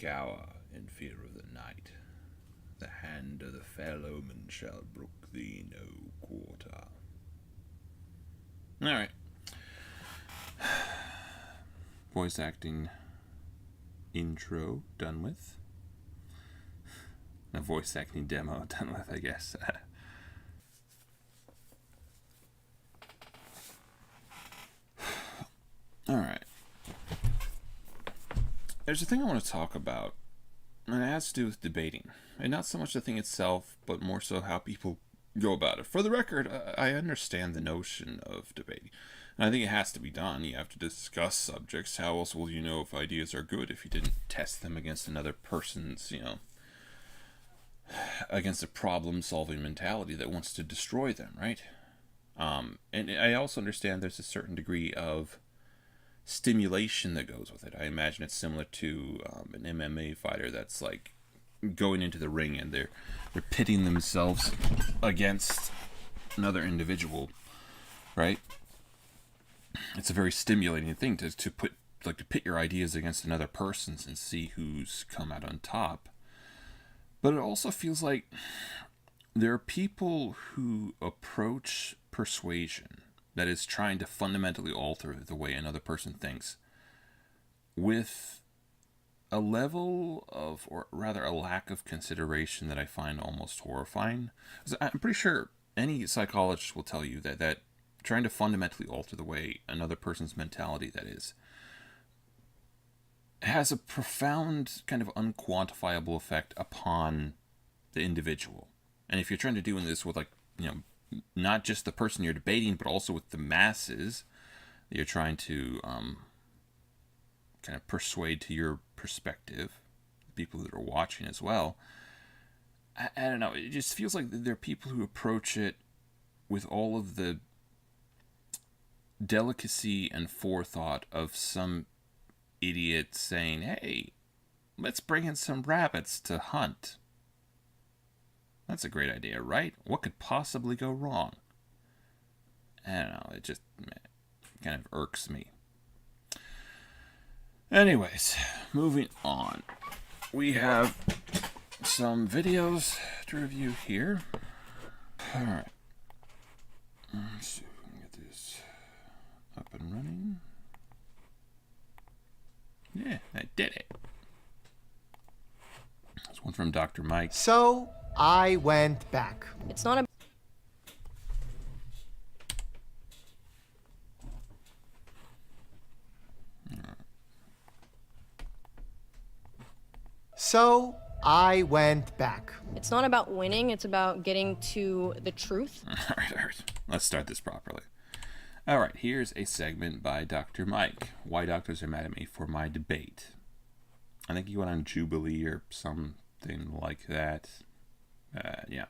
cower in fear of the night. The hand of the fair omen shall brook thee no quarter. Alright. Voice acting intro done with. A voice acting demo done with, I guess. Alright. There's a thing I want to talk about, and it has to do with debating. And not so much the thing itself, but more so how people go about it. For the record, I understand the notion of debating. And I think it has to be done. You have to discuss subjects. How else will you know if ideas are good if you didn't test them against another person's, against a problem-solving mentality that wants to destroy them, right? And I also understand there's a certain degree of stimulation that goes with it. I imagine it's similar to an MMA fighter that's like going into the ring and they're pitting themselves against another individual, right? It's a very stimulating thing to pit your ideas against another person's and see who's come out on top. But it also feels like there are people who approach persuasion, that is trying to fundamentally alter the way another person thinks, with a level of, or rather a lack of consideration that I find almost horrifying. I'm pretty sure any psychologist will tell you that trying to fundamentally alter the way another person's mentality, that is, has a profound kind of unquantifiable effect upon the individual. And if you're trying to do this with not just the person you're debating, but also with the masses that you're trying to kind of persuade to your perspective, the people that are watching as well. I don't know. It just feels like there are people who approach it with all of the delicacy and forethought of some idiot saying, "Hey, let's bring in some rabbits to hunt. That's a great idea, right? What could possibly go wrong?" I don't know. It just kind of irks me. Anyways, moving on. We have some videos to review here. Alright. Let's see if we can get this up and running. Yeah, I did it. There's one from Dr. Mike. So I went back. It's not a So I went back. It's not about winning, it's about getting to the truth. All right. Let's start this properly. All right, here's a segment by Dr. Mike. Why doctors are mad at me for my debate. I think he went on Jubilee or something like that. Yeah.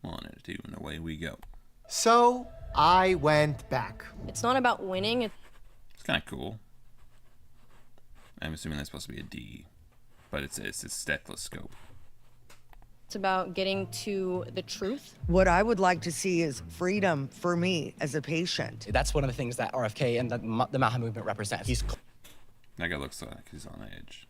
1 and 2, and away we go. So I went back. It's not about winning, It's kind of cool. I'm assuming that's supposed to be a D, but it's a stethoscope. it's about getting to the truth. What I would like to see is freedom for me as a patient. That's one of the things that RFK and the Maha movement represents. He's That guy looks like he's on edge.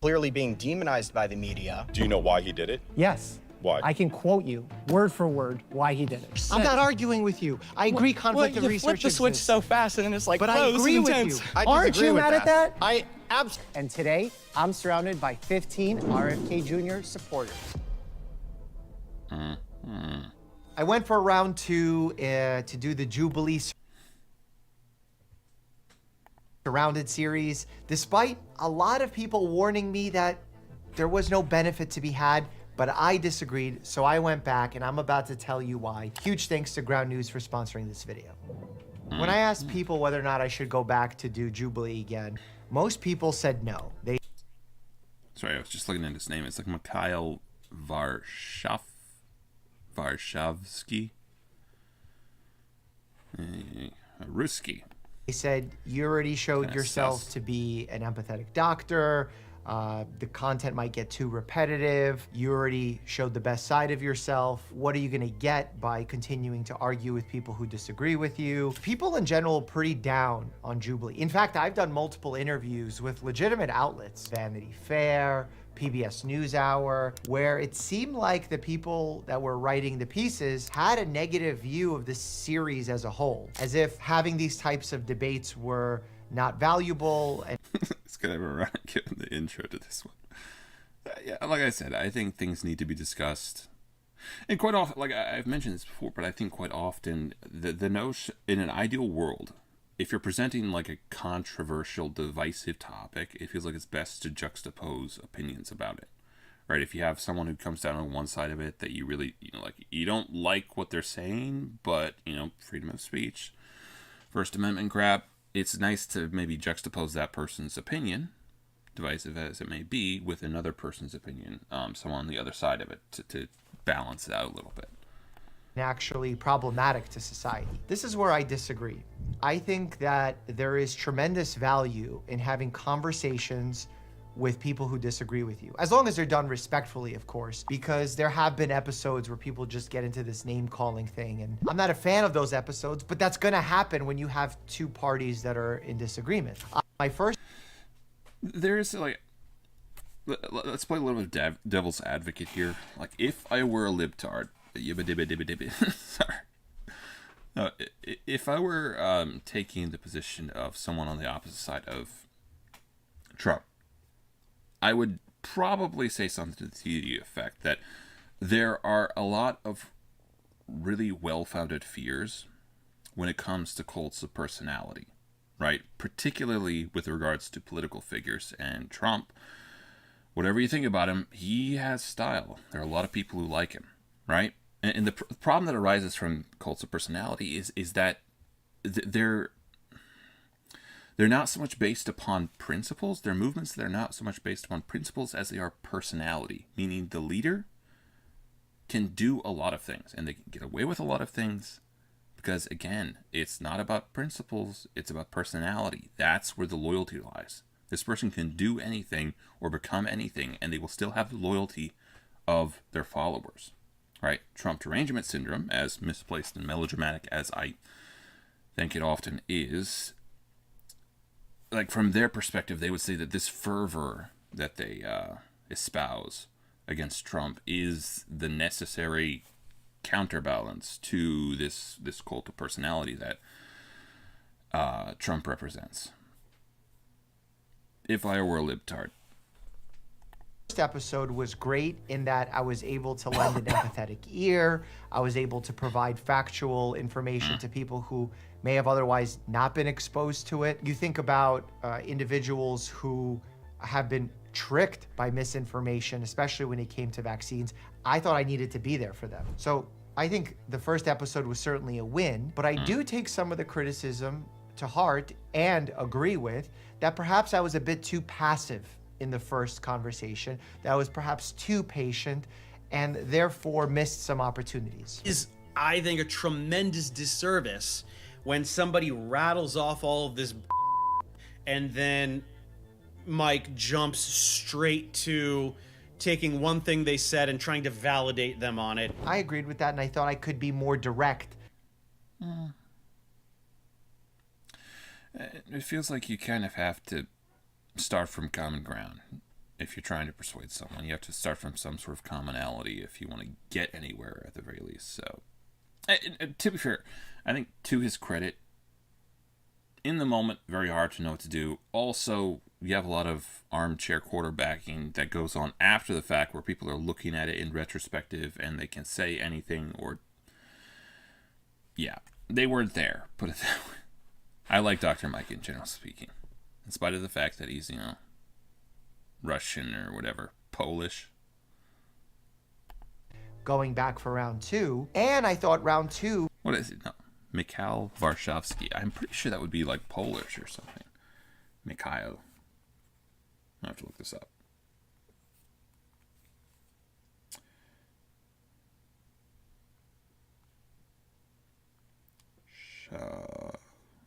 clearly being demonized by the media. Do you know why he did it? Yes. Why? I can quote you word for word why he did it. I'm not arguing with you. I agree conflict of you research flip the switch exists. so fast and then it's like But I close agree and with intense. you. Aren't you mad at that? I And today, I'm surrounded by 15 RFK Jr. supporters. I went for round 2 to do the Jubilee Surrounded series, despite a lot of people warning me that there was no benefit to be had, but I disagreed, so I went back, and I'm about to tell you why. Huge thanks to Ground News for sponsoring this video. When I asked people whether or not I should go back to do Jubilee again, most people said no. They Sorry, I was just looking at his name. It's like Mikhail Varshavsky. Ruski. said, you already showed Kinda yourself sus. to be an empathetic doctor. The content might get too repetitive. You already showed the best side of yourself. What are you going to get by continuing to argue with people who disagree with you? People in general are pretty down on Jubilee. In fact, I've done multiple interviews with legitimate outlets, Vanity Fair, PBS NewsHour, where it seemed like the people that were writing the pieces had a negative view of the series as a whole, as if having these types of debates were not valuable. And It's gonna have around giving the intro to this one. Yeah, like I said, I think things need to be discussed. And quite often, like I've mentioned this before, but I think quite often the notion, in an ideal world, if you're presenting like a controversial, divisive topic, it feels like it's best to juxtapose opinions about it, right? If you have someone who comes down on one side of it that you really, like, you don't like what they're saying, but, freedom of speech, First Amendment crap, it's nice to maybe juxtapose that person's opinion, divisive as it may be, with another person's opinion, someone on the other side of it, to balance it out a little bit. actually problematic to society. This is where I disagree. I think that there is tremendous value in having conversations with people who disagree with you, as long as they're done respectfully, of course, because there have been episodes where people just get into this name-calling thing, and I'm not a fan of those episodes, but that's gonna happen when you have two parties that are in disagreement. There's let's play a little bit of devil's advocate here. Like, if I were a libtard, sorry. If I were taking the position of someone on the opposite side of Trump, I would probably say something to the effect that there are a lot of really well-founded fears when it comes to cults of personality, right? Particularly with regards to political figures. And Trump, whatever you think about him, he has style. There are a lot of people who like him, right? And the problem that arises from cults of personality is that they're not so much based upon principles. They're movements that are not so much based upon principles as they are personality, meaning the leader can do a lot of things, and they can get away with a lot of things because, again, it's not about principles, it's about personality. That's where the loyalty lies. This person can do anything or become anything, and they will still have the loyalty of their followers, right? Trump derangement syndrome, as misplaced and melodramatic as I think it often is, like, from their perspective, they would say that this fervor that they espouse against Trump is the necessary counterbalance to this cult of personality that Trump represents. If I were a libtard. First episode was great in that I was able to lend an empathetic ear. I was able to provide factual information to people who may have otherwise not been exposed to it. You think about individuals who have been tricked by misinformation, especially when it came to vaccines. I thought I needed to be there for them. So I think the first episode was certainly a win, but I do take some of the criticism to heart and agree with that perhaps I was a bit too passive in the first conversation, that I was perhaps too patient and therefore missed some opportunities. Is, I think, a tremendous disservice when somebody rattles off all of this and then Mike jumps straight to taking one thing they said and trying to validate them on it. I agreed with that, and I thought I could be more direct. It feels like you kind of have to start from common ground. If you're trying to persuade someone, you have to start from some sort of commonality if you want to get anywhere at the very least. So, to be fair, I think to his credit, in the moment, very hard to know what to do. Also, you have a lot of armchair quarterbacking that goes on after the fact where people are looking at it in retrospective and they can say anything or... Yeah, they weren't there, put it that way. I like Dr. Mike in general speaking, in spite of the fact that he's, Russian or whatever, Polish. Going back for round two, and I thought round two... What is it? No, Mikhail Warshawski. I'm pretty sure that would be like Polish or something. Mikhail. I have to look this up.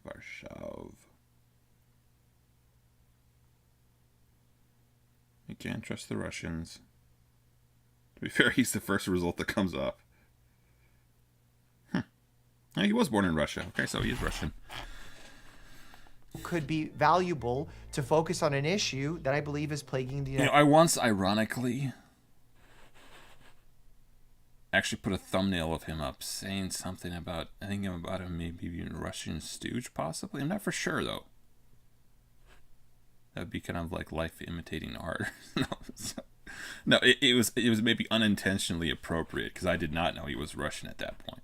Varshav. Can't trust the Russians. To be fair, he's the first result that comes up. Oh, he was born in Russia. Okay, so he is Russian. Could be valuable to focus on an issue that I believe is plaguing the You know, I once, ironically, actually put a thumbnail of him up saying something about, I think about him maybe being a Russian stooge, possibly. I'm not for sure, though. That would be kind of like life imitating art. No, it was maybe unintentionally appropriate because I did not know he was Russian at that point.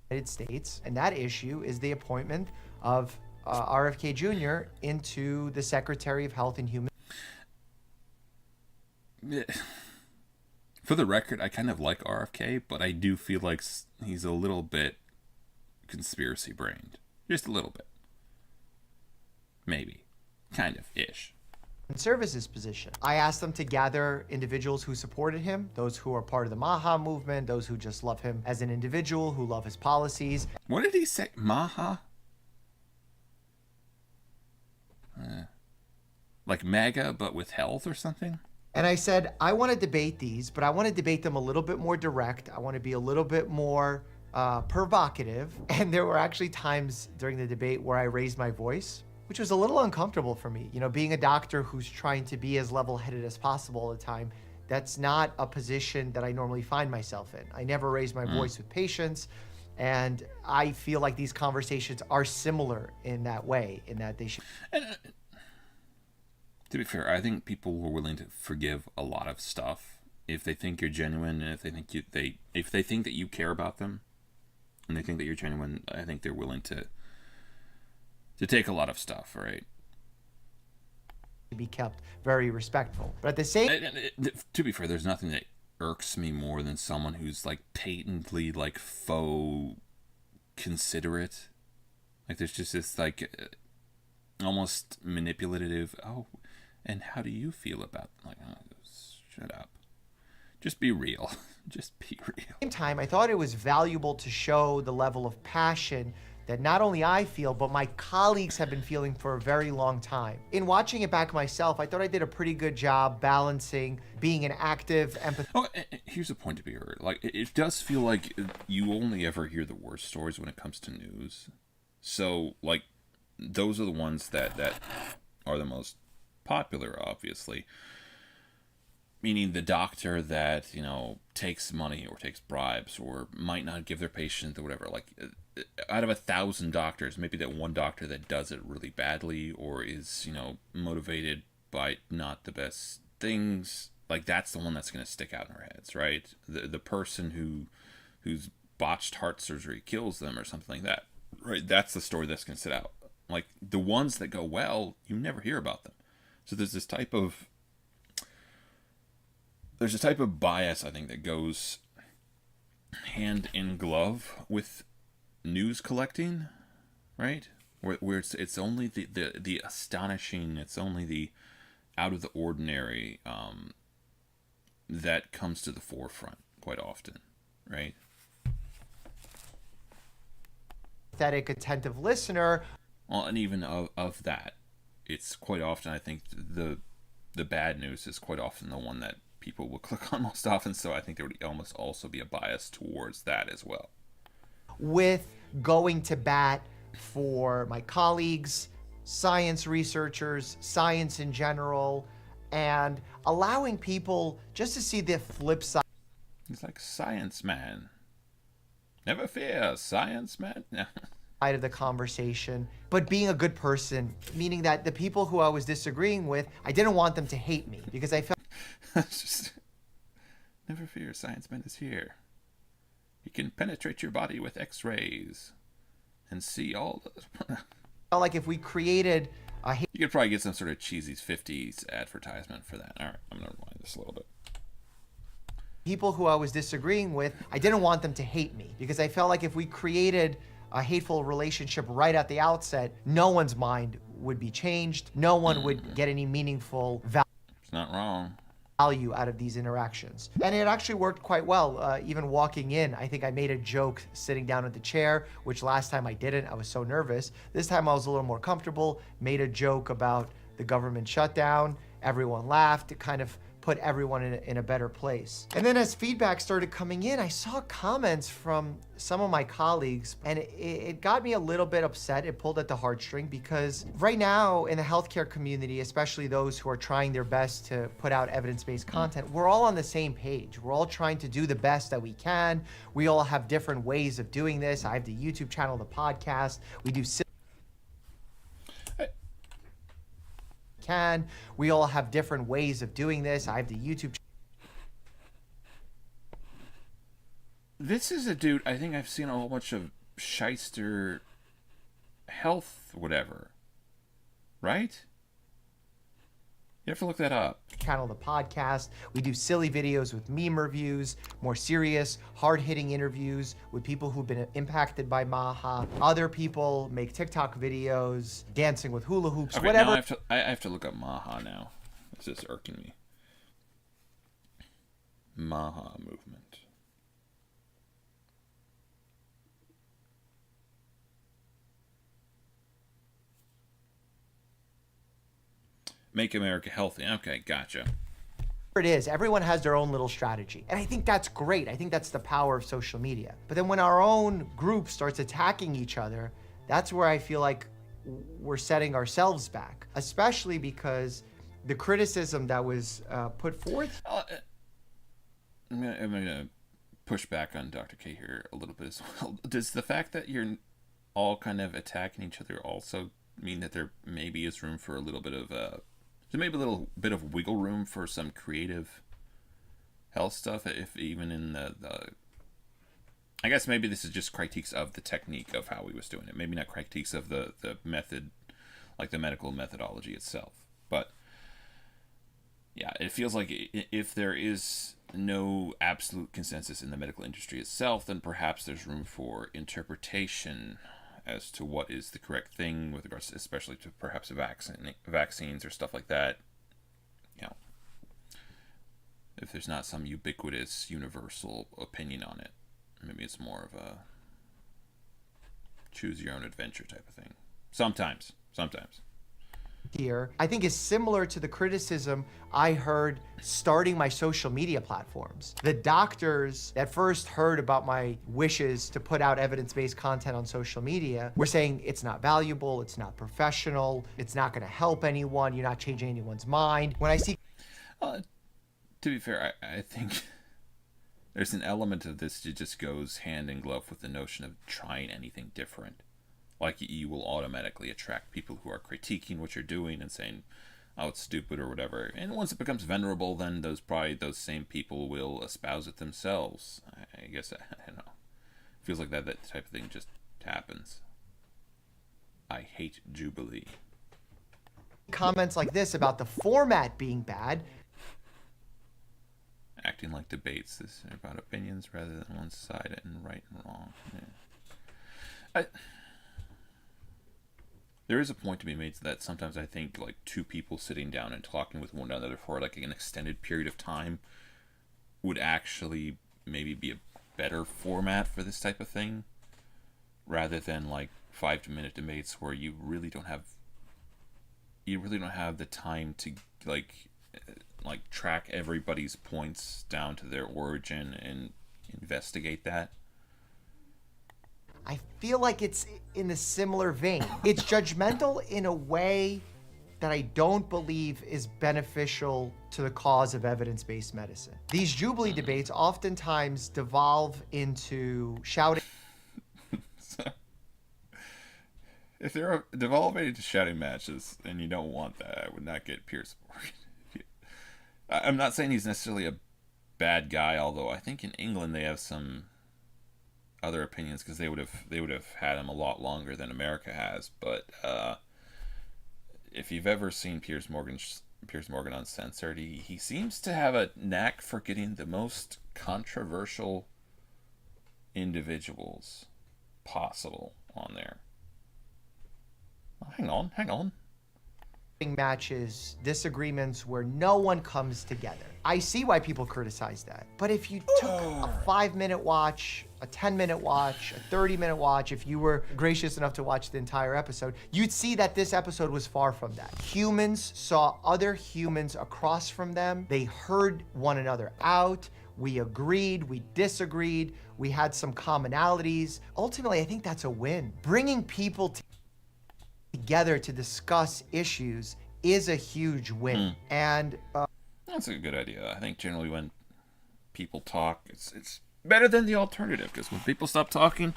United States, and that issue is the appointment of RFK Jr. into the Secretary of Health and Human. For the record, I kind of like RFK, but I do feel like he's a little bit conspiracy brained. Just a little bit. Maybe. Kind of ish. Services position. I asked them to gather individuals who supported him, those who are part of the Maha movement, those who just love him as an individual, who love his policies. What did he say? Maha? Like MAGA, but with health or something? And I said, I want to debate these, but I want to debate them a little bit more direct. I want to be a little bit more provocative. And there were actually times during the debate where I raised my voice, which was a little uncomfortable for me. You know, being a doctor who's trying to be as level-headed as possible all the time, that's not a position that I normally find myself in. I never raise my voice with patients, and I feel like these conversations are similar in that way, in that they should. And, to be fair, I think people are willing to forgive a lot of stuff if they think you're genuine, and if they think if they think that you care about them, and they think that you're genuine. I think they're willing to take a lot of stuff, right? Be kept very respectful. But at the same To be fair, there's nothing that irks me more than someone who's like patently like faux considerate. Like there's just this like almost manipulative, oh, and how do you feel about, like, oh, shut up. Just be real. Just be real. At the same time, I thought it was valuable to show the level of passion that not only I feel, but my colleagues have been feeling for a very long time. In watching it back myself, I thought I did a pretty good job balancing being an active, empathetic. Oh, here's a point to be heard. Like, it does feel like you only ever hear the worst stories when it comes to news. So, like, those are the ones that are the most popular, obviously. Meaning the doctor that, you know, takes money or takes bribes or might not give their patient or whatever. Like, out of 1,000 doctors, maybe that one doctor that does it really badly or is, you know, motivated by not the best things. Like, that's the one that's going to stick out in our heads, right? The person whose botched heart surgery kills them or something like that, right? That's the story that's going to sit out. Like, the ones that go well, you never hear about them. So there's a type of bias, I think, that goes hand in glove with news collecting, right? Where it's only the astonishing, it's only the out of the ordinary that comes to the forefront quite often, right? Attentive listener. Well, and even of that, it's quite often, I think, the bad news is quite often the one that people will click on most often, so I think there would almost also be a bias towards that as well. With going to bat for my colleagues, science researchers, science in general, and allowing people just to see the flip side. He's like, science man. Never fear, science man. Side of the conversation, but being a good person, meaning that the people who I was disagreeing with, I didn't want them to hate me because I felt Just, never fear, science man is here. He can penetrate your body with x-rays and see all the... felt like if we created a You could probably get some sort of cheesy 50s advertisement for that. All right, I'm going to rewind this a little bit. people who I was disagreeing with, I didn't want them to hate me because I felt like if we created a hateful relationship right at the outset, no one's mind would be changed. No one would get any meaningful It's not wrong. value out of these interactions. And it actually worked quite well. Even walking in, I think I made a joke sitting down at the chair, which last time I didn't. I was so nervous. This time I was a little more comfortable, made a joke about the government shutdown, everyone laughed. It kind of put everyone in a better place. And then as feedback started coming in, I saw comments from some of my colleagues, and it got me a little bit upset. It pulled at the heartstring, because right now in the healthcare community, especially those who are trying their best to put out evidence-based content, we're all on the same page. We're all trying to do the best that we can. We all have different ways of doing this. I have the YouTube channel, the podcast. We do we all have different ways of doing this. I have the YouTube. This is a dude, I think I've seen a whole bunch of shyster health whatever. Right? You have to look that up. Channel, the podcast. We do silly videos with meme reviews, more serious, hard-hitting interviews with people who've been impacted by Maha. Other people make TikTok videos, dancing with hula hoops, Okay, whatever. now I have to look up Maha now. This is irking me. Maha movement. Make America healthy. Okay, gotcha. It is. Everyone has their own little strategy. And I think that's great. I think that's the power of social media. But then when our own group starts attacking each other, that's where I feel like we're setting ourselves back, especially because the criticism that was put forth. I'm gonna push back on Dr. K here a little bit as well. Does the fact that you're all kind of attacking each other also mean that there maybe is room for a little bit of there may be a little bit of wiggle room for some creative health stuff, if even in the I guess maybe this is just critiques of the technique of how he was doing it. Maybe not critiques of the method, like the medical methodology itself. But yeah, it feels like if there is no absolute consensus in the medical industry itself, then perhaps there's room for interpretation as to what is the correct thing with regards to, especially to perhaps vaccines or stuff like that. You know, if there's not some ubiquitous universal opinion on it, maybe it's more of a choose your own adventure type of thing. Sometimes. Here, I think is similar to the criticism I heard starting my social media platforms. The doctors that first heard about my wishes to put out evidence-based content on social media were saying it's not valuable, it's not professional, it's not going to help anyone, you're not changing anyone's mind. When I see... To be fair, I think there's an element of this that just goes hand in glove with the notion of trying anything different. Like, you will automatically attract people who are critiquing what you're doing and saying, oh, it's stupid or whatever. And once it becomes venerable, then those same people will espouse it themselves. I guess, I don't know. Feels like that type of thing just happens. I hate Jubilee. Comments like this about the format being bad. Acting like debates. This is about opinions rather than one-sided and right and wrong. Yeah. There is a point to be made that sometimes I think like two people sitting down and talking with one another for like an extended period of time would actually maybe be a better format for this type of thing, rather than like 5-minute debates where you really don't have the time to like track everybody's points down to their origin and investigate that. I feel like it's in a similar vein. It's judgmental in a way that I don't believe is beneficial to the cause of evidence-based medicine. These Jubilee debates oftentimes devolve into shouting. If they're devolving into shouting matches and you don't want that, I would not get Piers Morgan. I'm not saying he's necessarily a bad guy, although I think in England they have some other opinions because they would have had him a lot longer than America has. But if you've ever seen Piers Morgan Uncensored, he seems to have a knack for getting the most controversial individuals possible on there. Hang on. matches, disagreements where no one comes together. I see why people criticize that. But if you took a 5-minute watch, a 10-minute watch, a 30-minute watch, if you were gracious enough to watch the entire episode, you'd see that this episode was far from that. Humans saw other humans across from them. They heard one another out. We agreed, we disagreed, we had some commonalities. Ultimately, I think that's a win. Bringing people together to discuss issues is a huge win. And That's a good idea. I think generally when people talk, it's better than the alternative, because when people stop talking,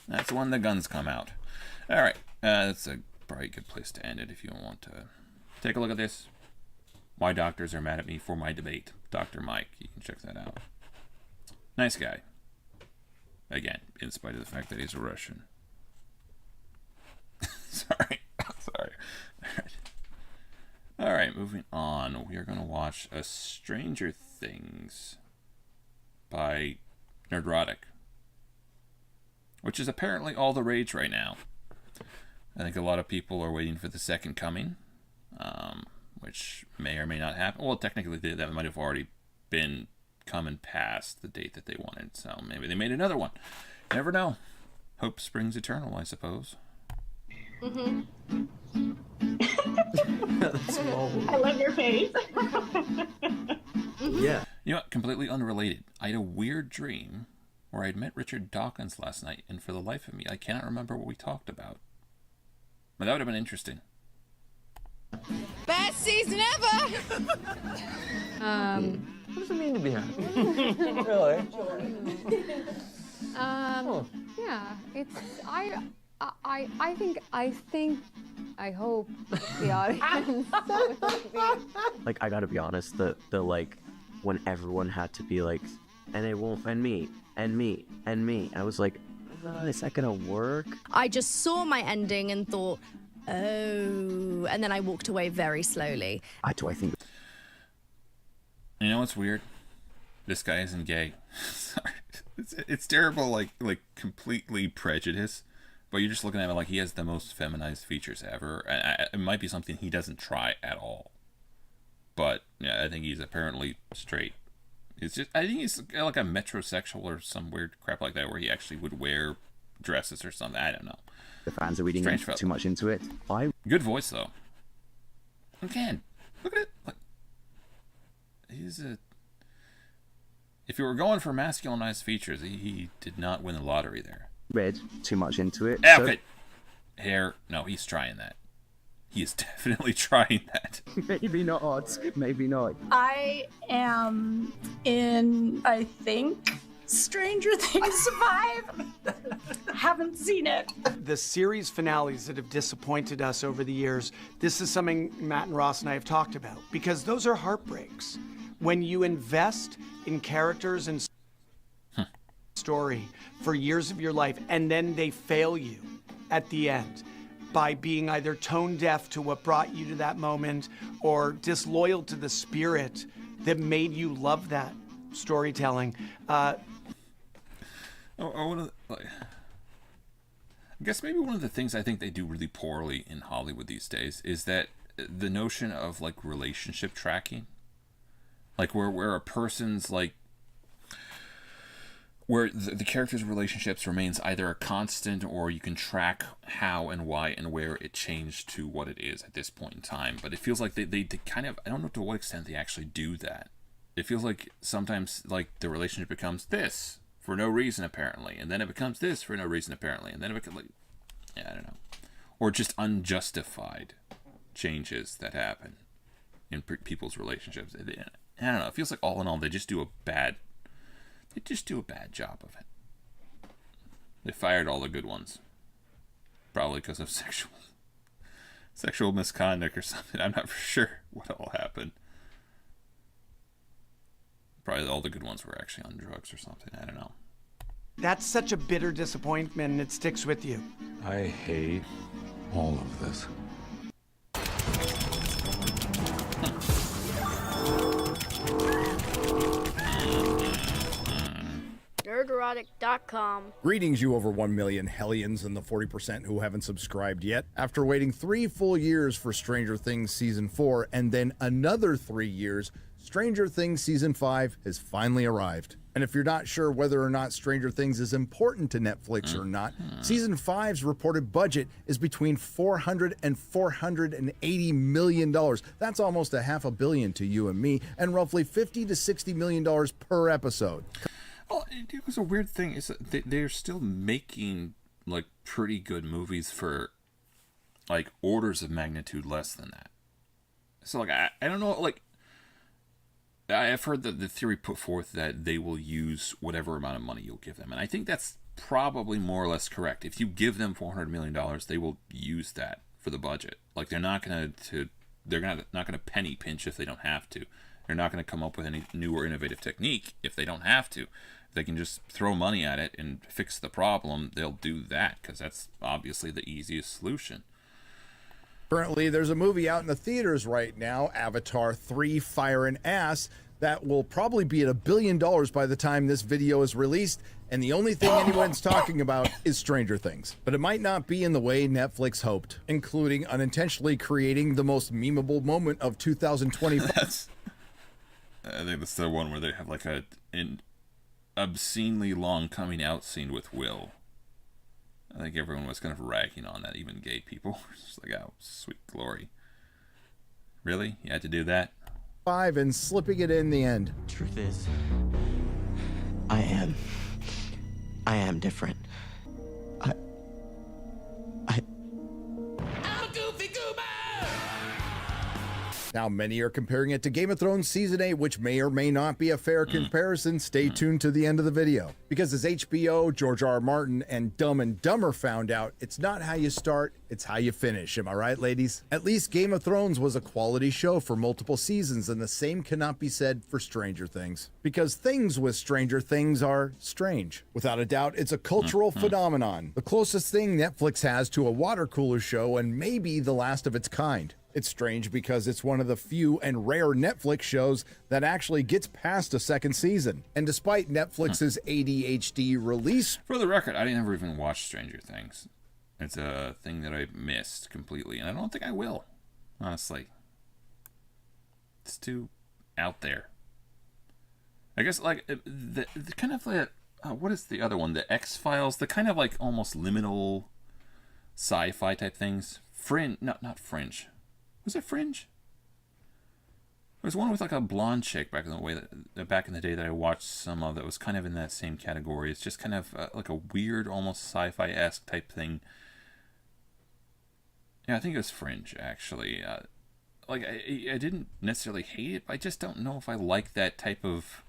that's when the guns come out. All right, that's probably a good place to end it if you want to take a look at this. Why Doctors Are Mad at Me for My Debate. Dr. Mike, you can check that out. Nice guy. Again, in spite of the fact that he's a Russian. Sorry. All right, moving on. We are going to watch A Stranger Things by Nerdrotic, which is apparently all the rage right now. I think a lot of people are waiting for the second coming, which may or may not happen. Well, technically, that might have already been coming past the date that they wanted, so maybe they made another one. Never know. Hope springs eternal, I suppose. I love your face. yeah. You know what? Completely unrelated. I had a weird dream where I'd met Richard Dawkins last night, and for the life of me, I cannot remember what we talked about. But that would have been interesting. Best season ever! What does it mean to be happy? Really? Yeah, it's I hope the audience. Like, I gotta be honest, the like, when everyone had to be like, and it won't, and me, and me, and me, I was like, is that gonna work? I just saw my ending and thought, oh, and then I walked away very slowly. I think. You know what's weird? This guy isn't gay. Sorry. It's terrible, like completely prejudice. But you're just looking at him like he has the most feminized features ever. And it might be something he doesn't try at all. But yeah, I think he's apparently straight. It's just, I think he's like a metrosexual or some weird crap like that, where he actually would wear dresses or something. I don't know. The fans are reading too much into it. Good voice though. Again, look at it. Like, he's a. If you were going for masculinized features, he did not win the lottery there. Read too much into it. Okay. Hair. No, he's trying that. He is definitely trying that. Maybe not. Maybe not. I am in, I think, Stranger Things 5. Haven't seen it. The series finales that have disappointed us over the years, this is something Matt and Ross and I have talked about, because those are heartbreaks. When you invest in characters and story for years of your life, and then they fail you at the end by being either tone deaf to what brought you to that moment or disloyal to the spirit that made you love that storytelling. I guess maybe one of the things I think they do really poorly in Hollywood these days is that the notion of like relationship tracking, like where a person's like, where the character's relationships remains either a constant, or you can track how and why and where it changed to what it is at this point in time. But it feels like they kind of, I don't know to what extent they actually do that. It feels like sometimes like the relationship becomes this for no reason apparently, and then it becomes this for no reason apparently, and then it becomes like, yeah, I don't know, or just unjustified changes that happen in people's relationships. I don't know. It feels like all in all they just do a bad job of it. They fired all the good ones, probably because of sexual misconduct or something. I'm not for sure what all happened. Probably all the good ones were actually on drugs or something. I don't know. That's such a bitter disappointment, and it sticks with you. I hate all of this. nerderotic.com. Greetings, you over 1 million hellions and the 40% who haven't subscribed yet. After waiting 3 full years for Stranger Things Season 4 and then another 3 years, Stranger Things Season 5 has finally arrived. And if you're not sure whether or not Stranger Things is important to Netflix or not, Season 5's reported budget is between $400 and $480 million. That's almost $500 million to you and me, and roughly $50 to $60 million per episode. Well, it was a weird thing is that they're still making like pretty good movies for like orders of magnitude less than that. So like I don't know, like I've heard the theory put forth that they will use whatever amount of money you'll give them, and I think that's probably more or less correct. If you give them $400 million, they will use that for the budget. Like they're not gonna penny pinch if they don't have to. They're not gonna come up with any new or innovative technique if they don't have to. If they can just throw money at it and fix the problem, they'll do that because that's obviously the easiest solution. Currently, there's a movie out in the theaters right now, Avatar 3 Fire and Ass, that will probably be at $1 billion by the time this video is released, and the only thing anyone's talking about is Stranger Things. But it might not be in the way Netflix hoped, including unintentionally creating the most memeable moment of 2025. I think that's the one where they have like an obscenely long coming out scene with Will. I think everyone was kind of ragging on that, even gay people. It's like, oh, sweet glory. Really? You had to do that? 5 and slipping it in the end. Truth is, I am different. Now, many are comparing it to Game of Thrones Season 8, which may or may not be a fair comparison. Stay tuned to the end of the video. Because as HBO, George R. R. Martin, and Dumb and Dumber found out, it's not how you start, it's how you finish. Am I right, ladies? At least Game of Thrones was a quality show for multiple seasons, and the same cannot be said for Stranger Things. Because things with Stranger Things are strange. Without a doubt, it's a cultural phenomenon. The closest thing Netflix has to a water cooler show, and maybe the last of its kind. It's strange because it's one of the few and rare Netflix shows that actually gets past a second season. And despite Netflix's ADHD release... For the record, I never even watched Stranger Things. It's a thing that I missed completely, and I don't think I will, honestly. It's too out there. I guess, like, the kind of like... what is the other one? The X-Files? The kind of, like, almost liminal sci-fi type things. Not Fringe. Was it Fringe? There was one with like a blonde chick back in the day that I watched some of that was kind of in that same category. It's just kind of like a weird, almost sci-fi-esque type thing. Yeah, I think it was Fringe, actually. Like, I didn't necessarily hate it, but I just don't know if I like that type of...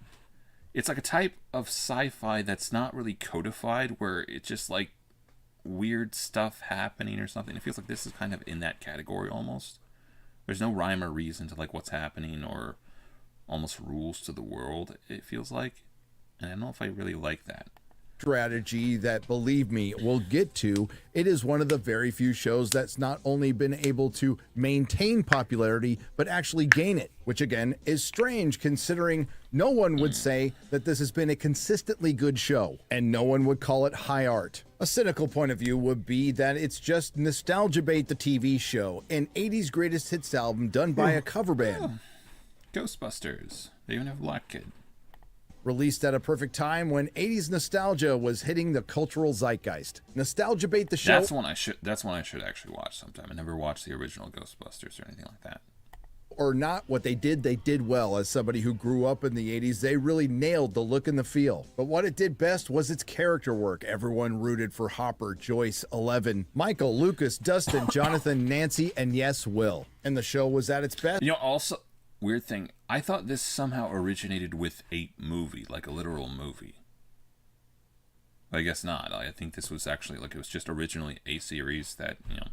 It's like a type of sci-fi that's not really codified, where it's just like weird stuff happening or something. It feels like this is kind of in that category almost. There's no rhyme or reason to like what's happening or almost rules to the world, it feels like. And I don't know if I really like that. Strategy that, believe me, we'll get to. It is one of the very few shows that's not only been able to maintain popularity, but actually gain it, which again is strange considering no one would say that this has been a consistently good show, and no one would call it high art. A cynical point of view would be that it's just Nostalgia Bait, the TV show, an 80s greatest hits album done by a cover band. Ghostbusters. They even have Black Kid. Released at a perfect time when 80s nostalgia was hitting the cultural zeitgeist. Nostalgia Bait, the show... That's one I should actually watch sometime. I never watched the original Ghostbusters or anything like that. Or not, what they did well. As somebody who grew up in the 80s, they really nailed the look and the feel. But what it did best was its character work. Everyone rooted for Hopper, Joyce, Eleven, Michael, Lucas, Dustin, Jonathan, Nancy, and yes, Will. And the show was at its best. You know, also... Weird thing, I thought this somehow originated with a movie, like a literal movie. But I guess not. I think this was actually, like, it was just originally a series that, you know,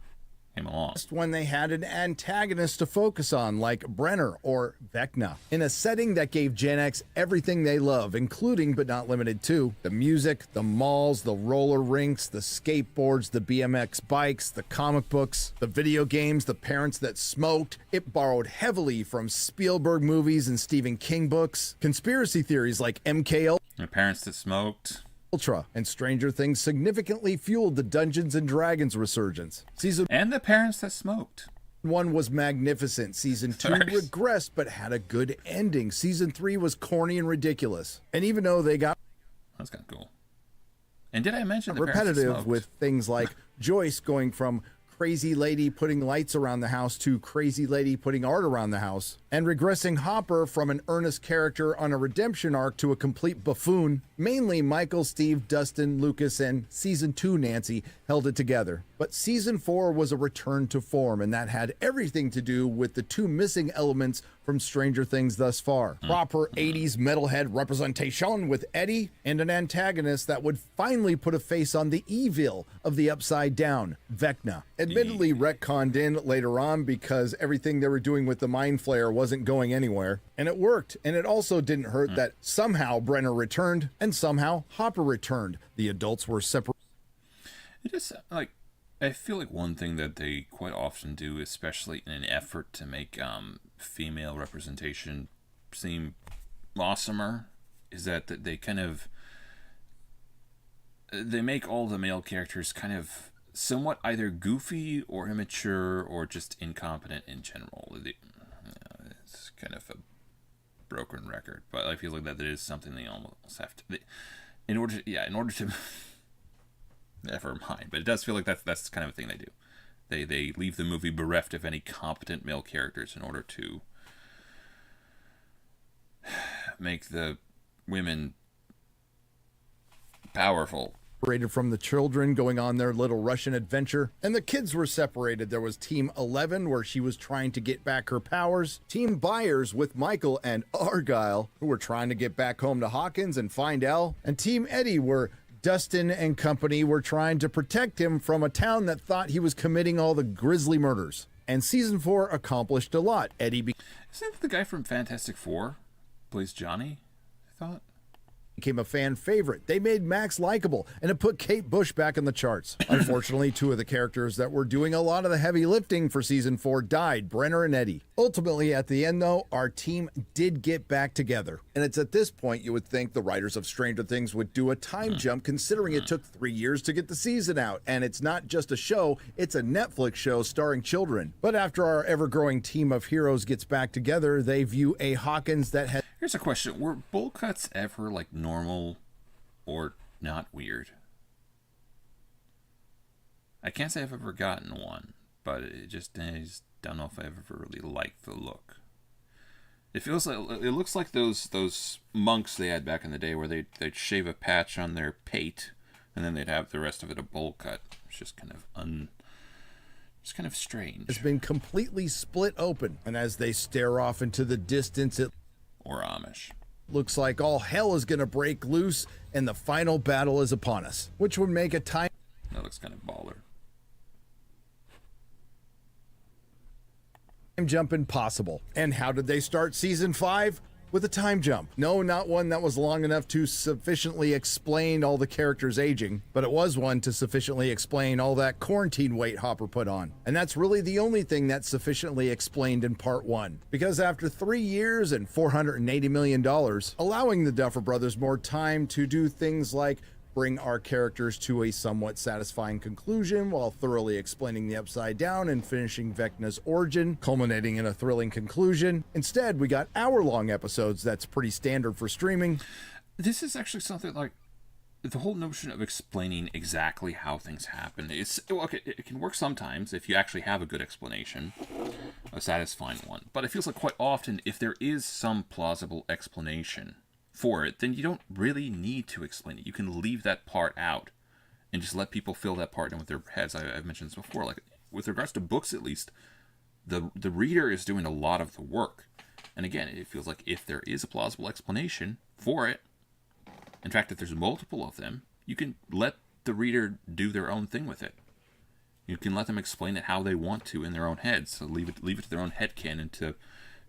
came along. When they had an antagonist to focus on, like Brenner or Vecna, in a setting that gave Gen X everything they love, including but not limited to the music, the malls, the roller rinks, the skateboards, the BMX bikes, the comic books, the video games, the parents that smoked. It borrowed heavily from Spielberg movies and Stephen King books, conspiracy theories like MKUltra. My parents that smoked. Ultra and Stranger Things significantly fueled the Dungeons and Dragons resurgence. Season And the parents that smoked. 1 was magnificent. Season 2 Right. regressed but had a good ending. Season 3 was corny and ridiculous. And even though they got That's kind of cool. And did I mention the parents that repetitive smoked? with things like Joyce going from crazy lady putting lights around the house to crazy lady putting art around the house, and regressing Hopper from an earnest character on a redemption arc to a complete buffoon, mainly Michael, Steve, Dustin, Lucas, and Season 2 Nancy held it together. But Season 4 was a return to form, and that had everything to do with the 2 missing elements from Stranger Things thus far. Proper 80s metalhead representation with Eddie, and an antagonist that would finally put a face on the evil of the Upside Down, Vecna. Admittedly retconned in later on because everything they were doing with the Mind Flayer wasn't going anywhere. And it worked. And it also didn't hurt that somehow Brenner returned and somehow Hopper returned. The adults were separate. It just, like, I feel like one thing that they quite often do, especially in an effort to make female representation seem awesomer, is that they kind of, they make all the male characters kind of somewhat either goofy or immature or just incompetent in general. It's kind of a broken record, but I feel like that is something they almost have to, in order to never mind, but it does feel like that's kind of a thing they do. They leave the movie bereft of any competent male characters in order to make the women powerful. Separated from the children going on their little Russian adventure, and the kids were separated. There was Team 11, where she was trying to get back her powers, Team Byers with Michael and Argyle, who were trying to get back home to Hawkins and find Elle, and Team Eddie, where Dustin and company were trying to protect him from a town that thought he was committing all the grisly murders. And Season 4 accomplished a lot. Eddie Isn't that the guy from Fantastic Four plays Johnny, I thought? became a fan favorite. They made Max likable, and it put Kate Bush back in the charts. Unfortunately, 2 of the characters that were doing a lot of the heavy lifting for Season 4 died, Brenner and Eddie. Ultimately, at the end, though, our team did get back together. And it's at this point you would think the writers of Stranger Things would do a time jump, considering it took 3 years to get the season out. And it's not just a show, it's a Netflix show starring children. But after our ever-growing team of heroes gets back together, they view a Hawkins that has... Here's a question. Were bowl cuts ever, like, normal or not weird? I can't say I've ever gotten one, but I just don't know if I ever really liked the look. It feels like, it looks like those monks they had back in the day where they'd shave a patch on their pate and then they'd have the rest of it a bowl cut. It's just kind of strange. Has been completely split open, and as they stare off into the distance, it or Amish looks like all hell is going to break loose and the final battle is upon us, which would make a time that looks kind of baller. Jump impossible. And how did they start Season 5? With a time jump. No, not one that was long enough to sufficiently explain all the characters aging, but it was one to sufficiently explain all that quarantine weight Hopper put on. And that's really the only thing that's sufficiently explained in Part 1. Because after 3 years and $480 million, allowing the Duffer Brothers more time to do things like bring our characters to a somewhat satisfying conclusion while thoroughly explaining the Upside Down and finishing Vecna's origin, culminating in a thrilling conclusion. Instead, we got hour-long episodes that's pretty standard for streaming. This is actually something like the whole notion of explaining exactly how things happen. Okay, it can work sometimes if you actually have a good explanation, a satisfying one. But it feels like quite often, if there is some plausible explanation for it, then you don't really need to explain it. You can leave that part out and just let people fill that part in with their heads. I've mentioned this before. Like with regards to books, at least, the reader is doing a lot of the work. And again, it feels like if there is a plausible explanation for it, in fact, if there's multiple of them, you can let the reader do their own thing with it. You can let them explain it how they want to in their own heads. So leave it to their own headcanon to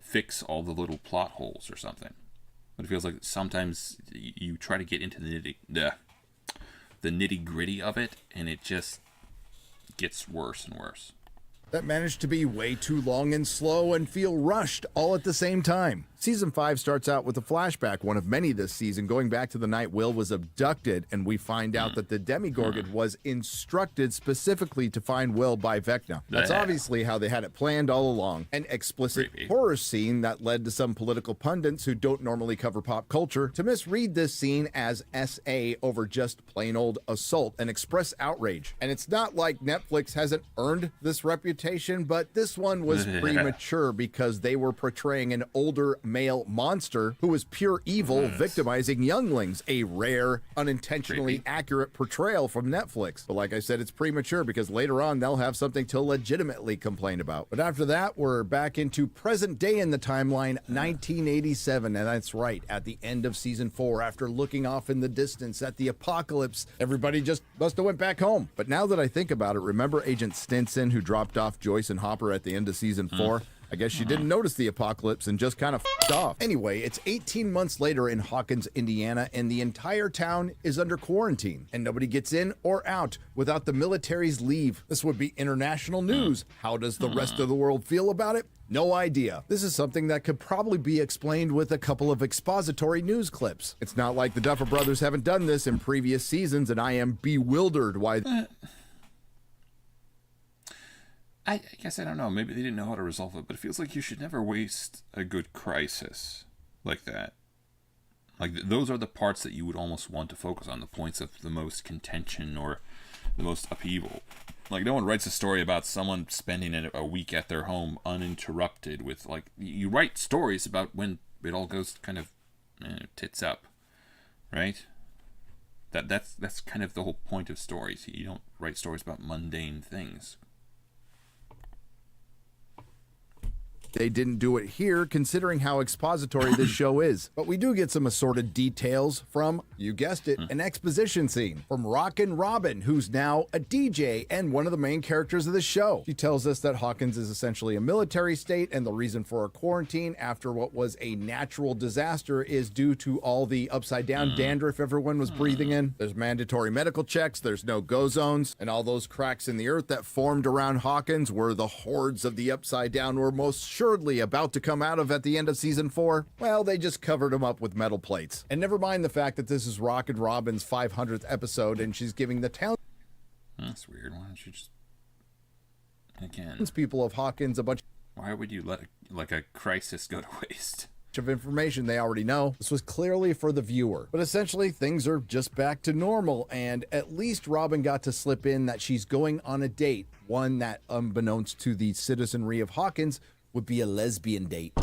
fix all the little plot holes or something. But it feels like sometimes you try to get into the nitty gritty of it, and it just gets worse and worse. that managed to be way too long and slow and feel rushed all at the same time. Season 5 starts out with a flashback, one of many this season, going back to the night Will was abducted, and we find out that the Demogorgon was instructed specifically to find Will by Vecna. That's obviously how they had it planned all along. An explicit horror scene that led to some political pundits who don't normally cover pop culture to misread this scene as SA over just plain old assault and express outrage. And it's not like Netflix hasn't earned this reputation, but this one was premature because they were portraying an older male monster who was pure evil, victimizing younglings, a rare, unintentionally accurate portrayal from Netflix. But like I said, it's premature because later on they'll have something to legitimately complain about. But after that, we're back into present day in the timeline, 1987, and that's right, at the end of season 4, after looking off in the distance at the apocalypse, everybody just must have went back home. But now that I think about it, remember Agent Stinson who dropped off Joyce and Hopper at the end of season 4? I guess she didn't notice the apocalypse and just kind of f***ed off. Anyway, it's 18 months later in Hawkins, Indiana, and the entire town is under quarantine, and nobody gets in or out without the military's leave. This would be international news. How does the rest of the world feel about it? No idea. This is something that could probably be explained with a couple of expository news clips. It's not like the Duffer Brothers haven't done this in previous seasons, and I am bewildered why... I guess I don't know. Maybe they didn't know how to resolve it, but it feels like you should never waste a good crisis like that. Like, those are the parts that you would almost want to focus on, the points of the most contention or the most upheaval. Like, no one writes a story about someone spending a week at their home uninterrupted with, like, you write stories about when it all goes kind of tits up, right? That's kind of the whole point of stories. You don't write stories about mundane things. They didn't do it here, considering how expository this show is. But we do get some assorted details from, you guessed it, an exposition scene from Rockin' Robin, who's now a DJ and one of the main characters of the show. She tells us that Hawkins is essentially a military state, and the reason for a quarantine after what was a natural disaster is due to all the upside-down dandruff everyone was breathing in. There's mandatory medical checks, there's no-go zones, and all those cracks in the earth that formed around Hawkins where the hordes of the upside-down were most assuredly about to come out of at the end of season 4, well, they just covered them up with metal plates. And never mind the fact that this is Rockin' Robin's 500th episode and she's giving the town... That's weird. Why don't you just... Again... people of Hawkins a bunch... Why would you let a crisis go to waste? Of information they already know. This was clearly for the viewer. But essentially, things are just back to normal, and at least Robin got to slip in that she's going on a date, one that, unbeknownst to the citizenry of Hawkins, would be a lesbian date.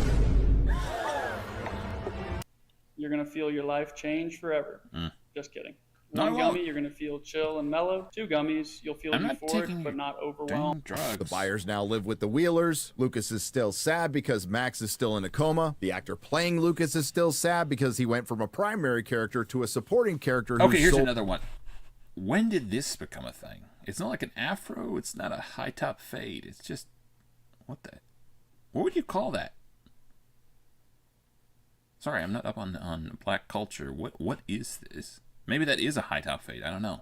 You're gonna feel your life change forever. Just kidding. No, One gummy, you're gonna feel chill and mellow. 2 gummies, you'll feel euphoric but not overwhelmed. The Byers now live with the Wheelers. Lucas is still sad because Max is still in a coma. The actor playing Lucas is still sad because he went from a primary character to a supporting character. Okay, here's another one. When did this become a thing? It's not like an afro. It's not a high top fade. It's just... What would you call that? Sorry, I'm not up on black culture. What is this? Maybe that is a high top fade. I don't know.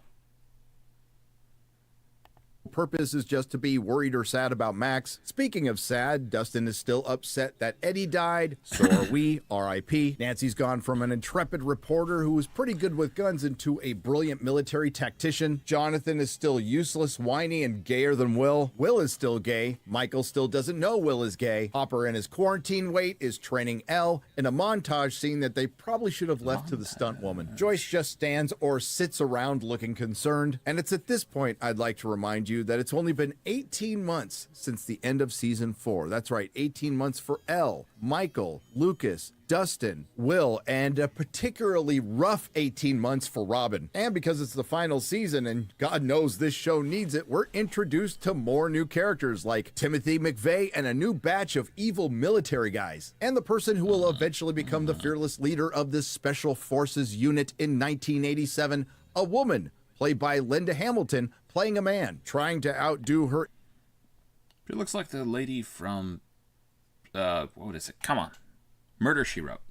Purpose is just to be worried or sad about Max. Speaking of sad, Dustin is still upset that Eddie died. So are we. R.I.P. Nancy's gone from an intrepid reporter who was pretty good with guns into a brilliant military tactician. Jonathan is still useless, whiny, and gayer than Will. Will is still gay. Michael still doesn't know Will is gay. Hopper in his quarantine weight is training Elle in a montage scene that they probably should have left to the stunt woman. Joyce just stands or sits around looking concerned. And it's at this point I'd like to remind you that it's only been 18 months since the end of season 4. That's right, 18 months for Elle, Michael, Lucas, Dustin, Will, and a particularly rough 18 months for Robin. And because it's the final season and God knows this show needs it, we're introduced to more new characters like Timothy McVeigh and a new batch of evil military guys. And the person who will eventually become the fearless leader of this special forces unit in 1987, a woman played by Linda Hamilton, playing a man, trying to outdo her. It looks like the lady from, what is it? Come on. Murder, She Wrote.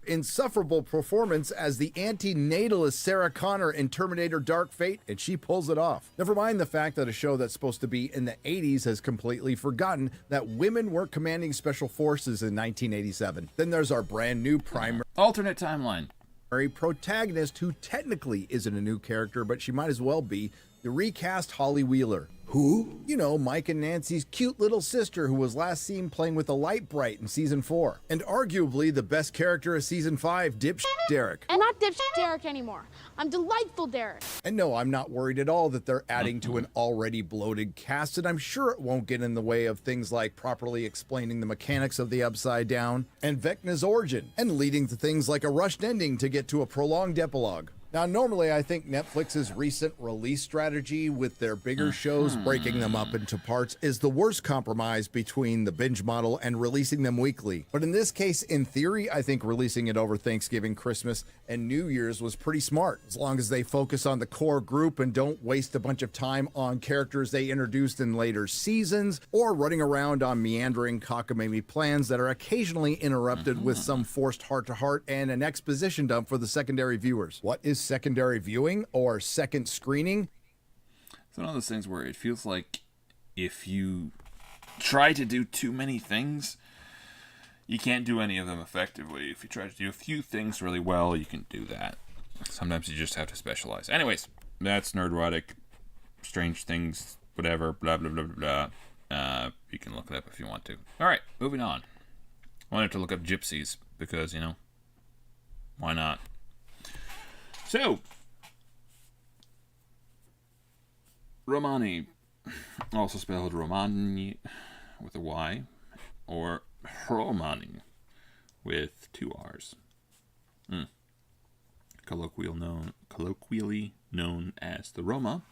insufferable performance as the anti-natalist Sarah Connor in Terminator Dark Fate, and she pulls it off. Never mind the fact that a show that's supposed to be in the 80s has completely forgotten that women weren't commanding special forces in 1987. Then there's our brand new primary alternate timeline protagonist, who technically isn't a new character, but she might as well be, the recast Holly Wheeler. Who? You know, Mike and Nancy's cute little sister who was last seen playing with a light bright in season 4. And arguably the best character of season 5, dipshit Derek. I'm not dipshit Derek anymore. I'm delightful Derek. And no, I'm not worried at all that they're adding to an already bloated cast, and I'm sure it won't get in the way of things like properly explaining the mechanics of the Upside Down and Vecna's origin, and leading to things like a rushed ending to get to a prolonged epilogue. Now, normally I think Netflix's recent release strategy with their bigger shows breaking them up into parts is the worst compromise between the binge model and releasing them weekly. But in this case, in theory, I think releasing it over Thanksgiving, Christmas, and New Year's was pretty smart, as long as they focus on the core group and don't waste a bunch of time on characters they introduced in later seasons, or running around on meandering cockamamie plans that are occasionally interrupted with some forced heart-to-heart and an exposition dump for the secondary viewers. What is secondary viewing or second screening? It's one of those things where it feels like if you try to do too many things, you can't do any of them effectively. If you try to do a few things really well, you can do that. Sometimes you just have to specialize. Anyways, that's Nerdrotic, Strange Things, whatever, blah, blah, blah, blah, blah. You can look it up if you want to. All right, moving on. I wanted to look up gypsies because, you know, why not? So, Romani, also spelled Romani with a Y, or Romani with 2 R's. Colloquially known as the Roma,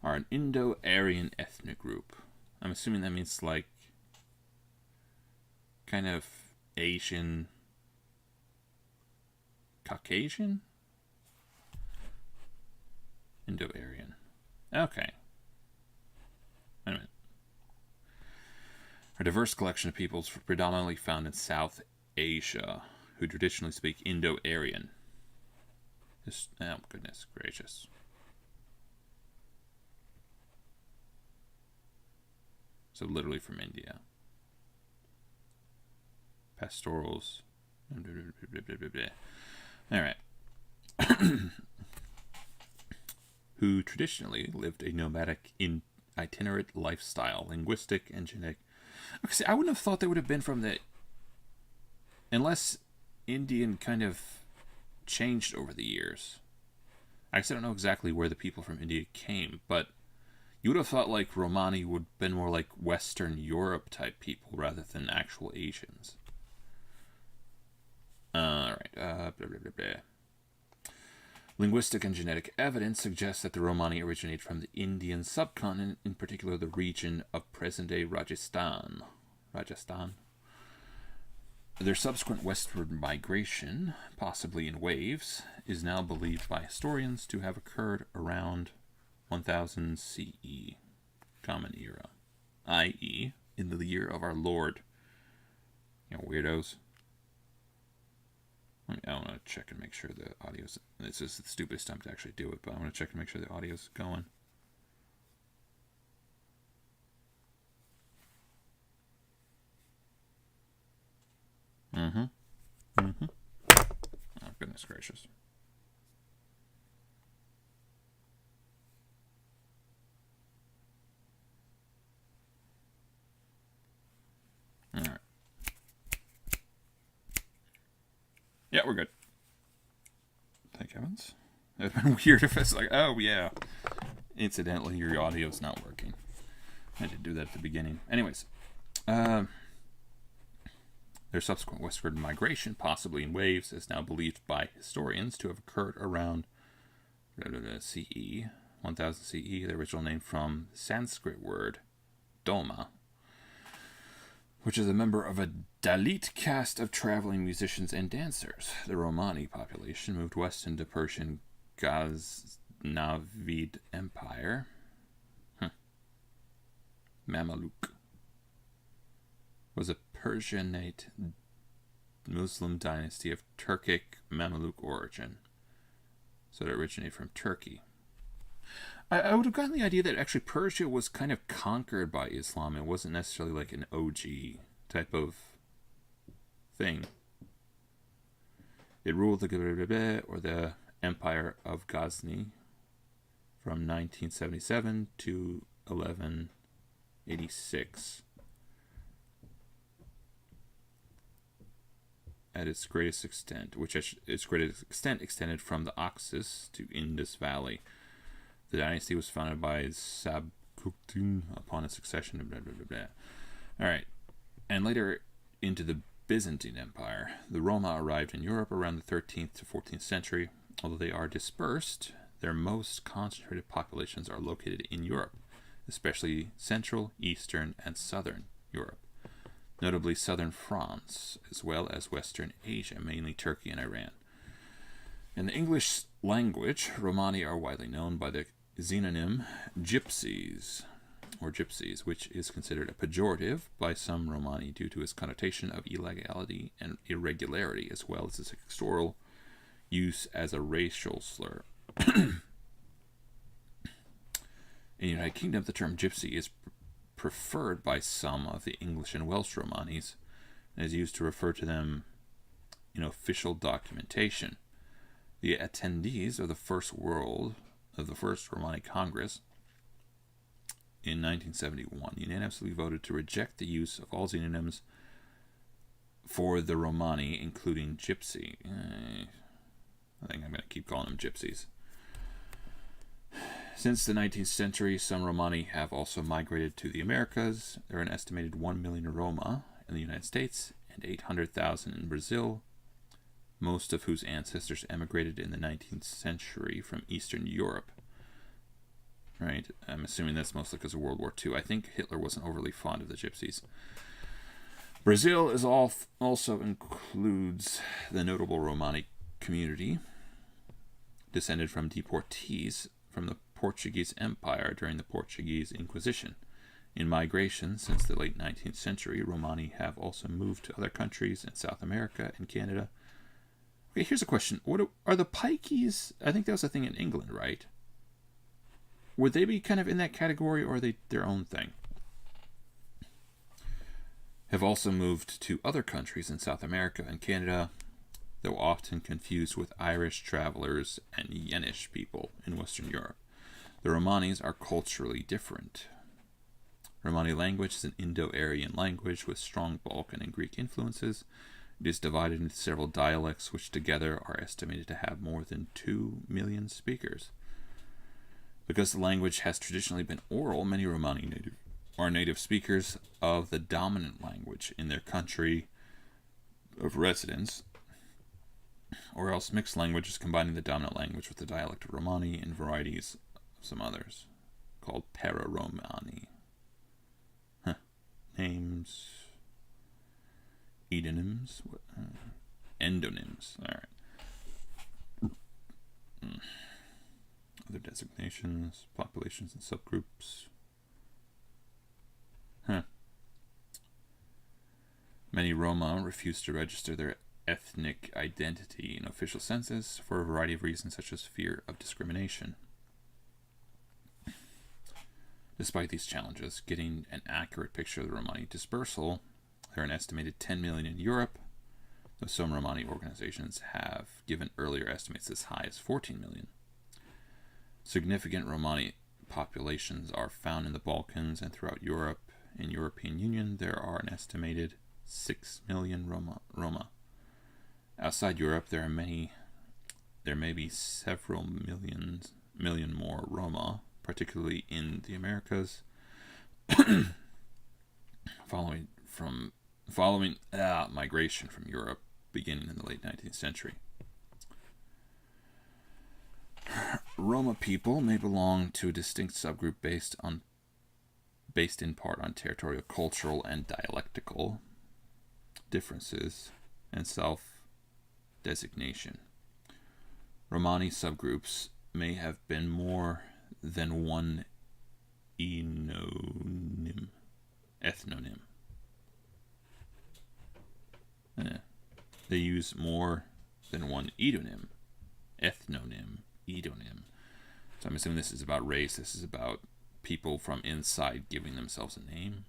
are an Indo-Aryan ethnic group. I'm assuming that means like kind of Asian, Caucasian? Indo-Aryan. Okay. Wait a minute. A diverse collection of peoples predominantly found in South Asia who traditionally speak Indo-Aryan. Oh, goodness gracious. So literally from India. Pastorals. All right. Who traditionally lived a nomadic, itinerant lifestyle, linguistic and genetic. Okay, see, I wouldn't have thought they would have been from the, unless Indian kind of changed over the years. I guess I don't know exactly where the people from India came, but you would have thought like Romani would have been more like Western Europe type people rather than actual Asians. Alright, blah, blah, blah, blah. Linguistic and genetic evidence suggests that the Romani originated from the Indian subcontinent, in particular the region of present-day Rajasthan. Their subsequent westward migration, possibly in waves, is now believed by historians to have occurred around 1000 CE, Common Era, i.e., in the year of our Lord. You know, weirdos. I want to check and make sure the audio's... This is the stupidest time to actually do it, but I want to check and make sure the audio's going. Oh, goodness gracious. All right. Yeah, we're good. Thank heavens. It would have been weird if it's like, oh yeah, incidentally, your audio's not working. I did do that at the beginning. Anyways, their subsequent westward migration, possibly in waves, is now believed by historians to have occurred around CE, 1000 CE, the original name from the Sanskrit word Doma, which is a member of a Dalit caste of traveling musicians and dancers. The Romani population moved west into Persian Ghaznavid Empire. Mamaluk was a Persianate Muslim dynasty of Turkic Mamluk origin. So it originated from Turkey. I would have gotten the idea that actually Persia was kind of conquered by Islam. It wasn't necessarily like an OG type of thing. It ruled the Empire of Ghazni from 1977 to 1186. At its greatest extent, which its greatest extent extended from the Oxus to Indus Valley. The dynasty was founded by Sabkutun upon its succession. Blah, blah, blah, blah. All right, and later into the Byzantine Empire. The Roma arrived in Europe around the 13th to 14th century. Although they are dispersed, their most concentrated populations are located in Europe, especially Central, Eastern, and Southern Europe. Notably southern France, as well as Western Asia, mainly Turkey and Iran. In the English language, Romani are widely known by the xenonym gypsies, which is considered a pejorative by some Romani due to its connotation of illegality and irregularity, as well as its historical use as a racial slur. In the United Kingdom, the term gypsy is preferred by some of the English and Welsh Romanis and is used to refer to them in official documentation. The attendees of the First Romani Congress in 1971 unanimously voted to reject the use of all xenonyms for the Romani, including gypsy. I think I'm going to keep calling them gypsies. Since the 19th century, some Romani have also migrated to the Americas. There are an estimated 1 million Roma in the United States and 800,000 in Brazil, most of whose ancestors emigrated in the 19th century from Eastern Europe. Right? I'm assuming that's mostly because of World War II. I think Hitler wasn't overly fond of the gypsies. Brazil also includes the notable Romani community, descended from deportees from the Portuguese Empire during the Portuguese Inquisition. In migration since the late 19th century, Romani have also moved to other countries in South America and Canada. Okay, here's a question. What are the Pikeys? I think that was a thing in England, right? Would they be kind of in that category, or are they their own thing? Have also moved to other countries in South America and Canada, though often confused with Irish travelers and Yenish people in Western Europe. The Romanis are culturally different. Romani language is an Indo-Aryan language with strong Balkan and Greek influences. It is divided into several dialects, which together are estimated to have more than 2 million speakers. Because the language has traditionally been oral, many Romani are native speakers of the dominant language in their country of residence, or else mixed languages combining the dominant language with the dialect of Romani and varieties of some others, called Para-Romani. Names, edonyms, endonyms, alright. Other designations, populations and subgroups. Many Roma refuse to register their ethnic identity in official census for a variety of reasons, such as fear of discrimination. Despite these challenges, getting an accurate picture of the Romani dispersal, there are an estimated 10 million in Europe, though some Romani organizations have given earlier estimates as high as 14 million. Significant Romani populations are found in the Balkans and throughout Europe. In European Union, there are an estimated 6 million Roma. Outside Europe, there may be several million more Roma, particularly in the Americas, following migration from Europe beginning in the late 19th century. Roma people may belong to a distinct subgroup based in part on territorial, cultural, and dialectical differences and self-designation. Romani subgroups may have been more than one ethnonym. they use more than one ethnonym. So I'm assuming this is about race. This is about people from inside giving themselves a name.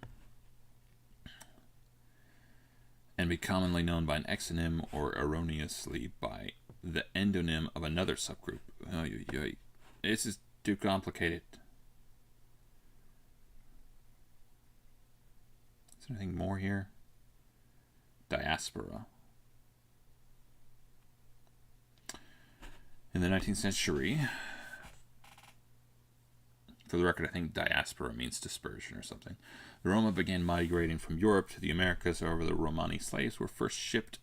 And be commonly known by an exonym or erroneously by the endonym of another subgroup. This is too complicated. Is there anything more here? Diaspora. In the 19th century, for the record, I think diaspora means dispersion or something. The Roma began migrating from Europe to the Americas. However, the Romani slaves were first shipped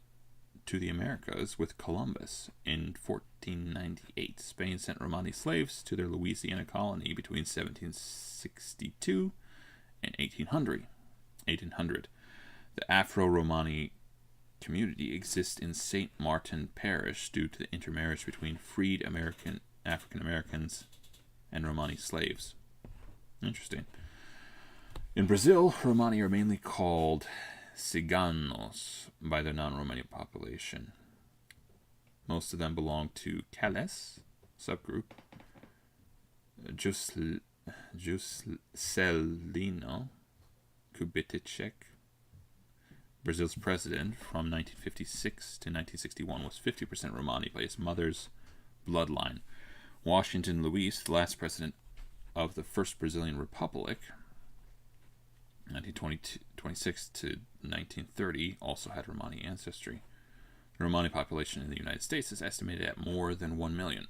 to the Americas with Columbus in 1498. Spain sent Romani slaves to their Louisiana colony between 1762 and 1800. The Afro-Romani community exists in St. Martin Parish due to the intermarriage between freed African Americans and Romani slaves. Interesting. In Brazil, Romani are mainly called Ciganos by the non-Romani population. Most of them belong to Calés subgroup. Juscelino Kubitschek, Brazil's president from 1956 to 1961, was 50% Romani by his mother's bloodline. Washington Luiz, the last president of the First Brazilian Republic, 1926 to 1930, also had Romani ancestry. The Romani population in the United States is estimated at more than 1 million.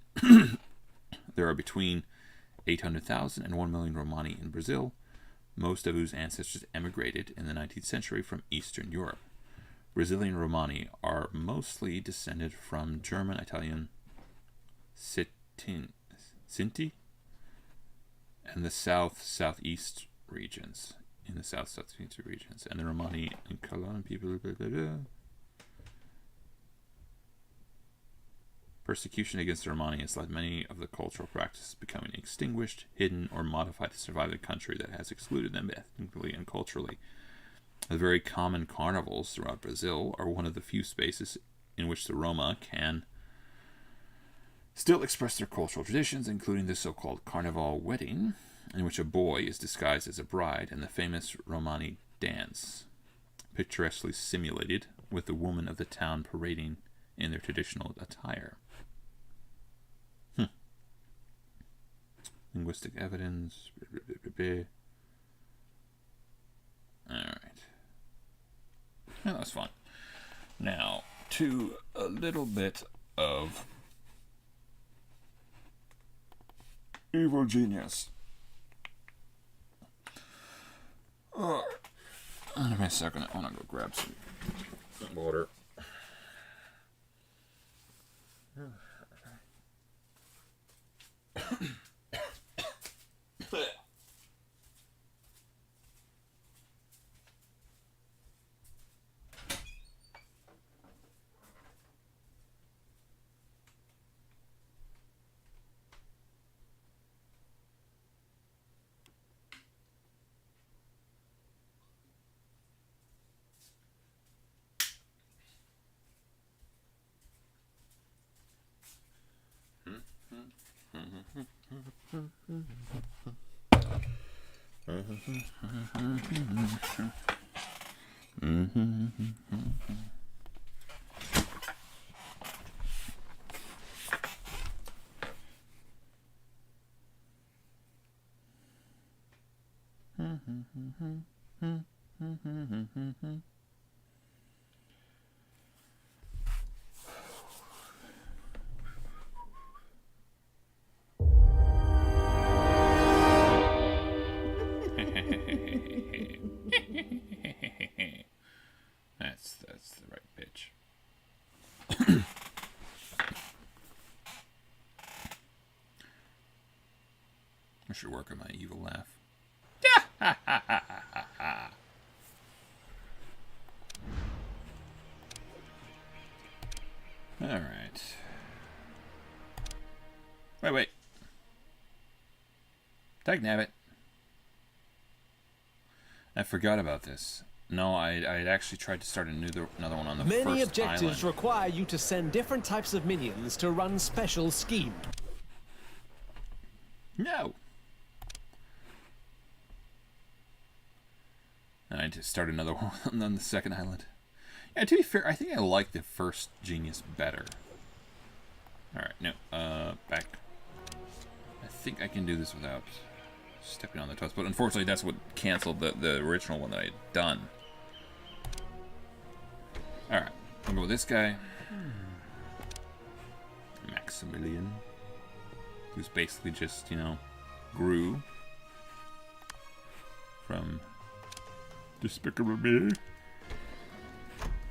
There are between 800,000 and 1 million Romani in Brazil, most of whose ancestors emigrated in the 19th century from Eastern Europe. Brazilian Romani are mostly descended from German, Italian, Sinti, and the southeast regions. And the Romani and Kalan people. Persecution against the Romani has led many of the cultural practices becoming extinguished, hidden, or modified to survive a country that has excluded them ethnically and culturally. The very common carnivals throughout Brazil are one of the few spaces in which the Roma can still express their cultural traditions, including the so-called Carnival wedding, in which a boy is disguised as a bride, and the famous Romani dance, picturesquely simulated with the women of the town parading in their traditional attire. Linguistic evidence. Alright. Well, that was fun. Now, to a little bit of Evil Genius. Give me a second. I want to go grab some water. That's the right pitch. I should work on my evil laugh. All right. Wait. Dagnabbit. I forgot about this. No, I'd actually tried to start another one on the Many first objectives island. require you to send different types of minions to run special schemes. No. And I had to start another one on the second island. Yeah, to be fair, I think I like the first Genius better. Alright, no, back. I think I can do this without stepping on the toes, but unfortunately that's what canceled the original one that I had done. Alright, I'll go with this guy. Maximilian. Who's basically just, you know, grew from Despicable Me.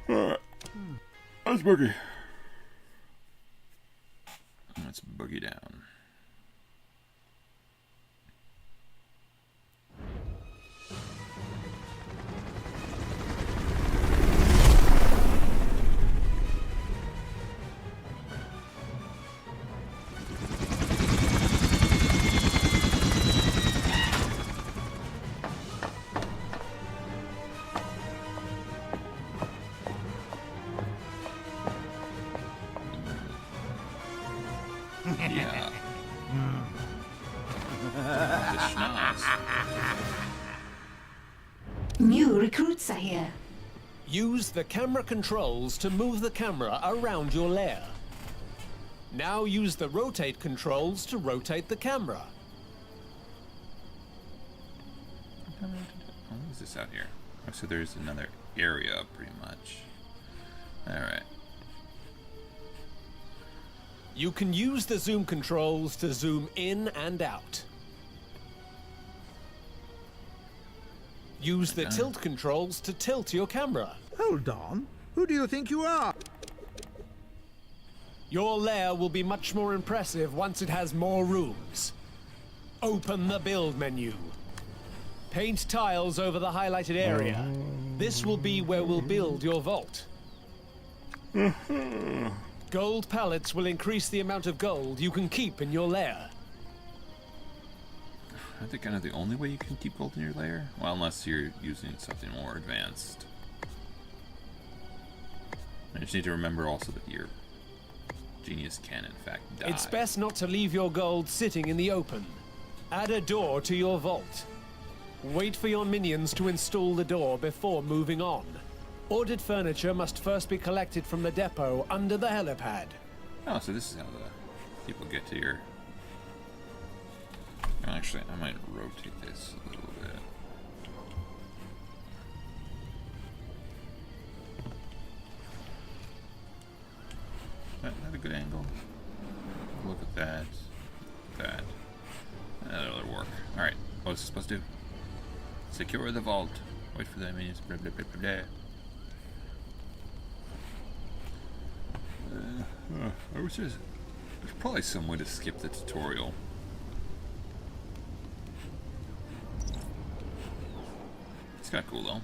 Alright. Let's boogie. Let's boogie down. Yeah. The schnoz. New recruits are here. Use the camera controls to move the camera around your lair. Now use the rotate controls to rotate the camera. What is this out here? Oh, so there's another area, pretty much. Alright. You can use the zoom controls to zoom in and out. Use the tilt controls to tilt your camera. Hold on. Who do you think you are? Your lair will be much more impressive once it has more rooms. Open the build menu. Paint tiles over the highlighted area. This will be where we'll build your vault. Gold pallets will increase the amount of gold you can keep in your lair. I think kind of the only way you can keep gold in your lair? Well, unless you're using something more advanced. I just need to remember also that your Genius can in fact die. It's best not to leave your gold sitting in the open. Add a door to your vault. Wait for your minions to install the door before moving on. Ordered furniture must first be collected from the depot under the helipad. Oh, so this is how the people get to your... Actually, I might rotate this a little bit. Is that a good angle? Look at that. That. That'll work. Alright, what is this supposed to do? Secure the vault. Wait for the minions. Blah, blah, blah, blah, blah. I wish there's probably some way to skip the tutorial. It's kind of cool though.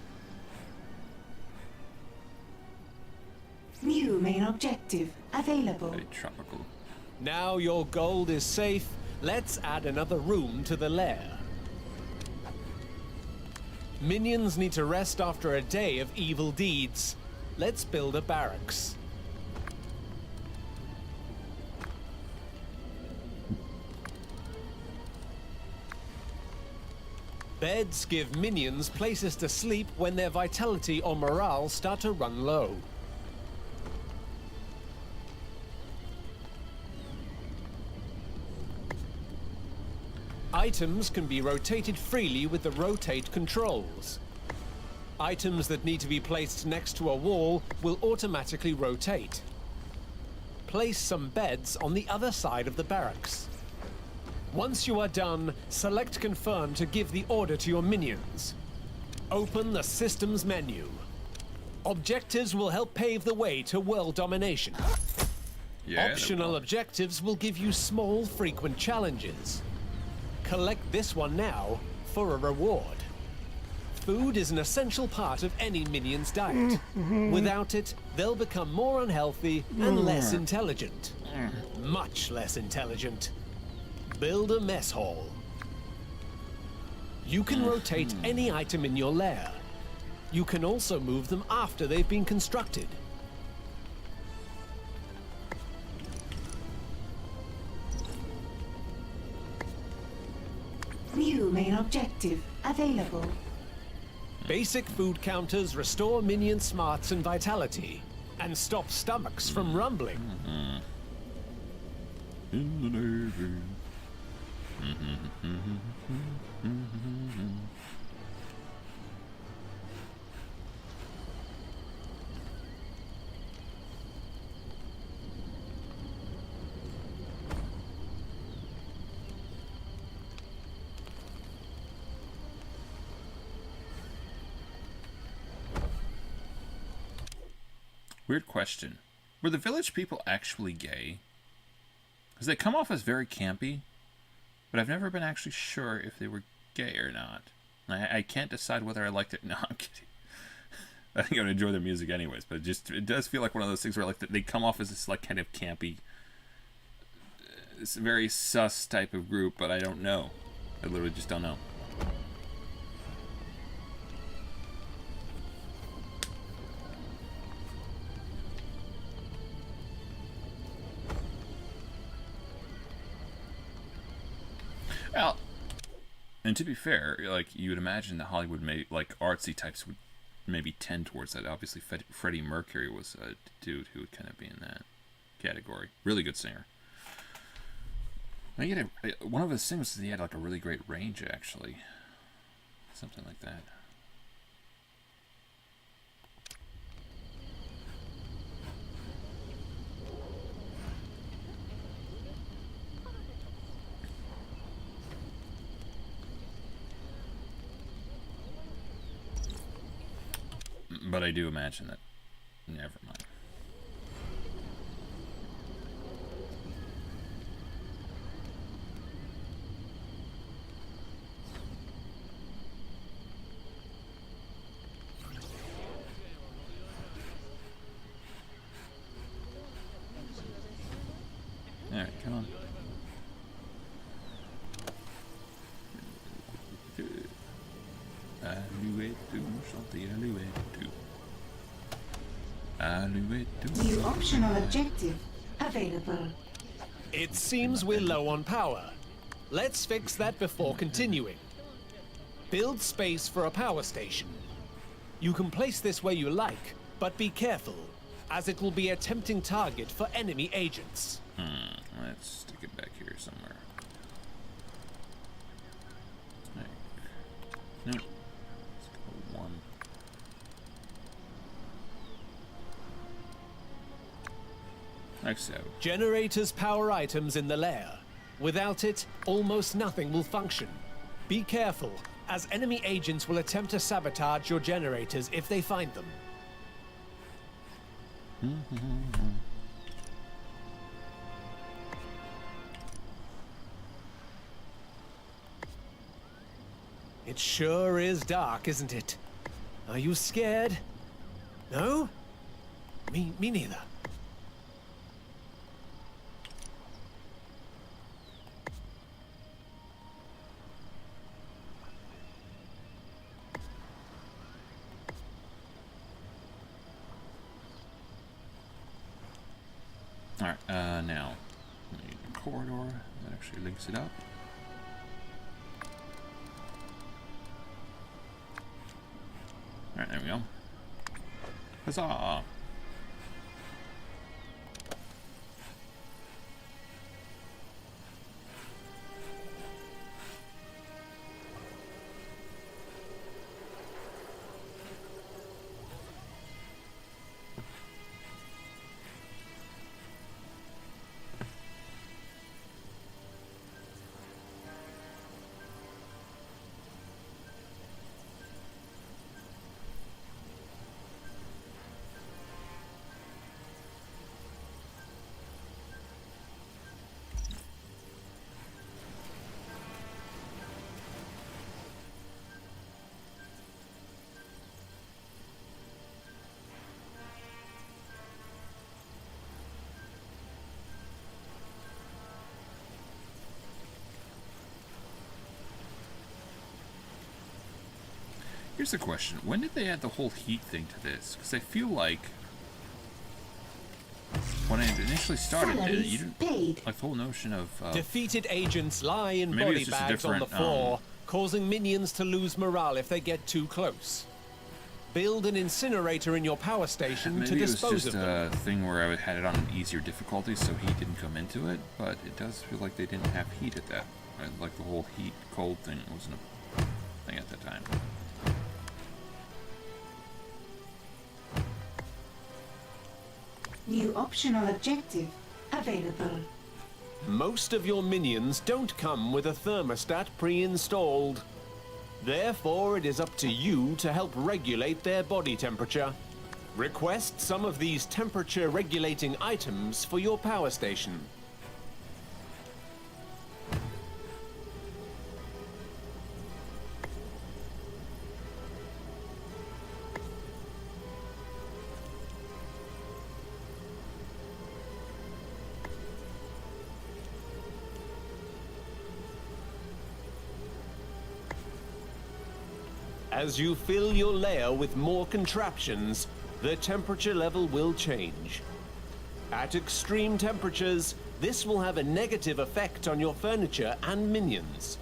New main objective available. Very tropical. Now your gold is safe, let's add another room to the lair. Minions need to rest after a day of evil deeds. Let's build a barracks. Beds give minions places to sleep when their vitality or morale start to run low. Items can be rotated freely with the rotate controls. Items that need to be placed next to a wall will automatically rotate. Place some beds on the other side of the barracks. Once you are done, select Confirm to give the order to your minions. Open the Systems menu. Objectives will help pave the way to world domination. Optional objectives will give you small, frequent challenges. Collect this one now for a reward. Food is an essential part of any minion's diet. Without it, they'll become more unhealthy and less intelligent. Much less intelligent. Build a mess hall. You can rotate any item in your lair. You can also move them after they've been constructed. New main objective available. Basic food counters restore minion smarts and vitality, and stop stomachs from rumbling. In the Navy. Weird question. Were the village people actually gay? Because they come off as very campy, but I've never been actually sure if they were gay or not. I can't decide whether I liked it. No, I'm kidding. I think I would enjoy their music anyways, but it does feel like one of those things where like they come off as this like kind of campy, this very sus type of group, but I don't know. I literally just don't know. Well, and to be fair, like you would imagine that Hollywood like artsy types would maybe tend towards that. Obviously, Freddie Mercury was a dude who would kind of be in that category. Really good singer. I one of his singles, he had like a really great range, actually. Something like that. But I do imagine that. Never mind. Alright, come on. New optional objective available. It seems we're low on power. Let's fix that before continuing. Build space for a power station. You can place this where you like, but be careful, as it will be a tempting target for enemy agents. Let's stick it back here somewhere. Nope. Let's go one. Like so. Generators power items in the lair. Without it, almost nothing will function. Be careful, as enemy agents will attempt to sabotage your generators if they find them. It sure is dark, isn't it? Are you scared? No? Me neither. Alright, now, we need a corridor that actually links it up. Alright, there we go. Huzzah! Here's the question. When did they add the whole heat thing to this? Because I feel like when I initially started it, you didn't, like the whole notion of... Defeated agents lie in maybe body it's just a bags on the different, floor, causing minions to lose morale if they get too close. Build an incinerator in your power station to maybe it was dispose just of them. a thing where I had it on an easier difficulty, so heat didn't come into it, but it does feel like they didn't have heat at that. Right? Like the whole heat-cold thing wasn't a thing at that time. New optional objective available. Most of your minions don't come with a thermostat pre-installed. Therefore, it is up to you to help regulate their body temperature. Request some of these temperature-regulating items for your power station. As you fill your layer with more contraptions, the temperature level will change. At extreme temperatures, this will have a negative effect on your furniture and minions.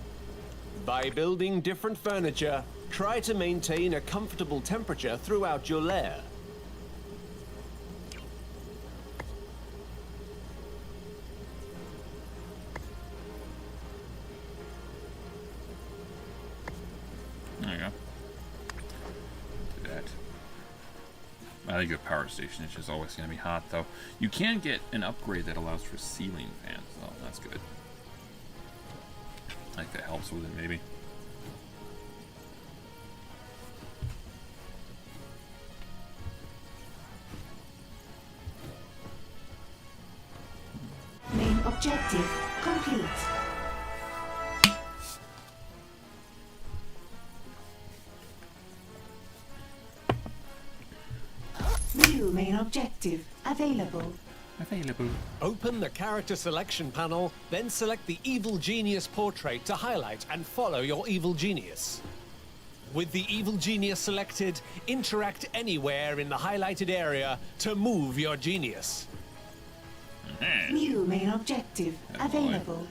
By building different furniture, try to maintain a comfortable temperature throughout your lair. There you go. Do that. I think the power station is just always going to be hot, though. You can get an upgrade that allows for ceiling fans, though. That's good. I think that helps with it, maybe. Main objective complete. New main objective available. Open the character selection panel, then select the Evil Genius portrait to highlight and follow your Evil Genius. With the Evil Genius selected, interact anywhere in the highlighted area to move your genius. New main objective available.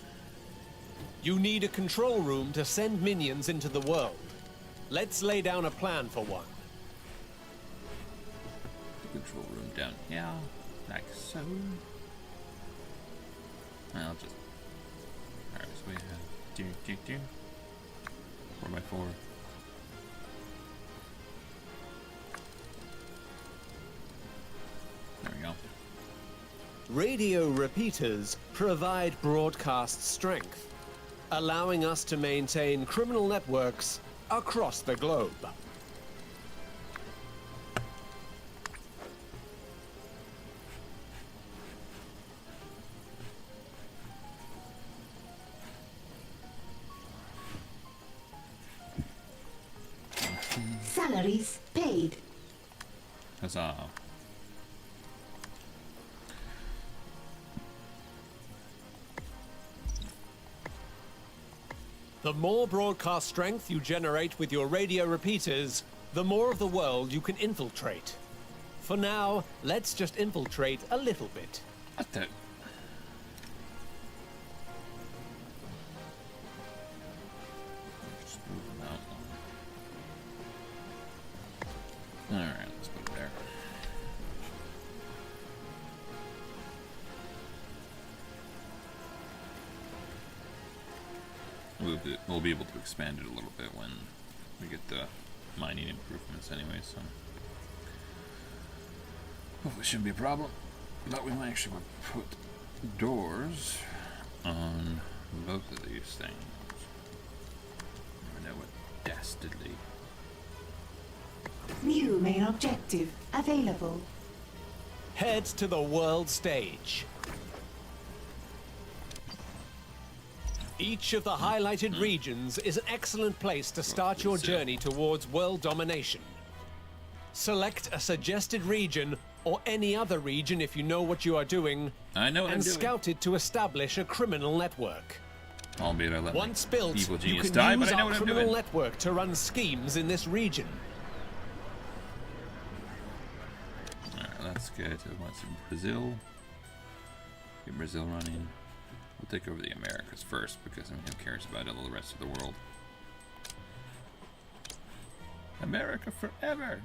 You need a control room to send minions into the world. Let's lay down a plan for one. Control room down here, like so. I'll just. Alright, so we have 4x4. There we go. Radio repeaters provide broadcast strength, allowing us to maintain criminal networks across the globe. Salaries paid. Huzzah. The more broadcast strength you generate with your radio repeaters, the more of the world you can infiltrate. For now, let's just infiltrate a little bit. What the? Just move them out. Alright, let's put it there. We'll be able to expand it a little bit when we get the mining improvements anyway, so hopefully it shouldn't be a problem. But we might actually put doors on both of these things. I know what dastardly. New main objective available. Head to the world stage. Each of the highlighted regions is an excellent place to start your journey towards world domination. Select a suggested region, or any other region if you know what you are doing, I know what I'm and doing. scout it to establish a criminal network. Albeit I let my Once built, evil you genius can die, use but I know our what I'm criminal doing. network to run schemes in this region. Alright, let's get to Brazil. Get Brazil running. We'll take over the Americas first, because I mean, who cares about all the rest of the world? America forever!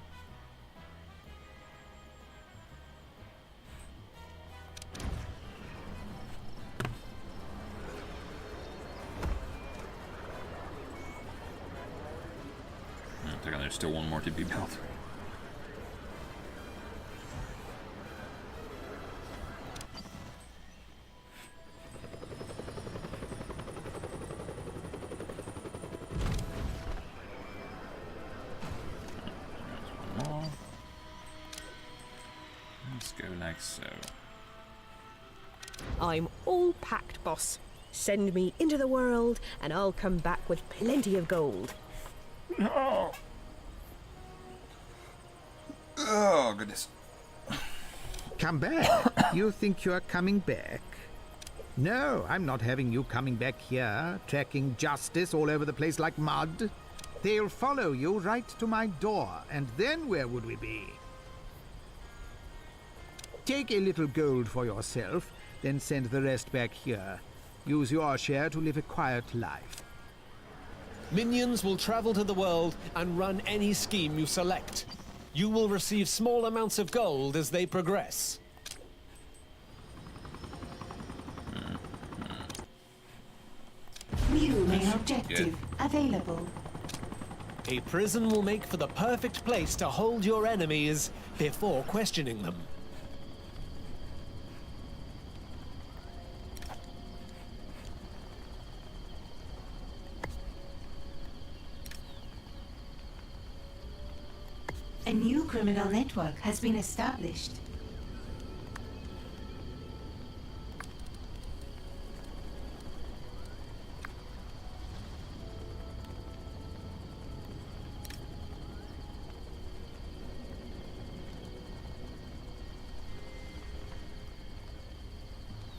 I think there's still one more to be built. Let's go like so. I'm all packed, boss. Send me into the world, and I'll come back with plenty of gold. No. Oh, goodness. Come back. You think you're coming back? No, I'm not having you coming back here, tracking justice all over the place like mud. They'll follow you right to my door, and then where would we be? Take a little gold for yourself, then send the rest back here. Use your share to live a quiet life. Minions will travel to the world and run any scheme you select. You will receive small amounts of gold as they progress. New main objective available. A prison will make for the perfect place to hold your enemies before questioning them. A new criminal network has been established.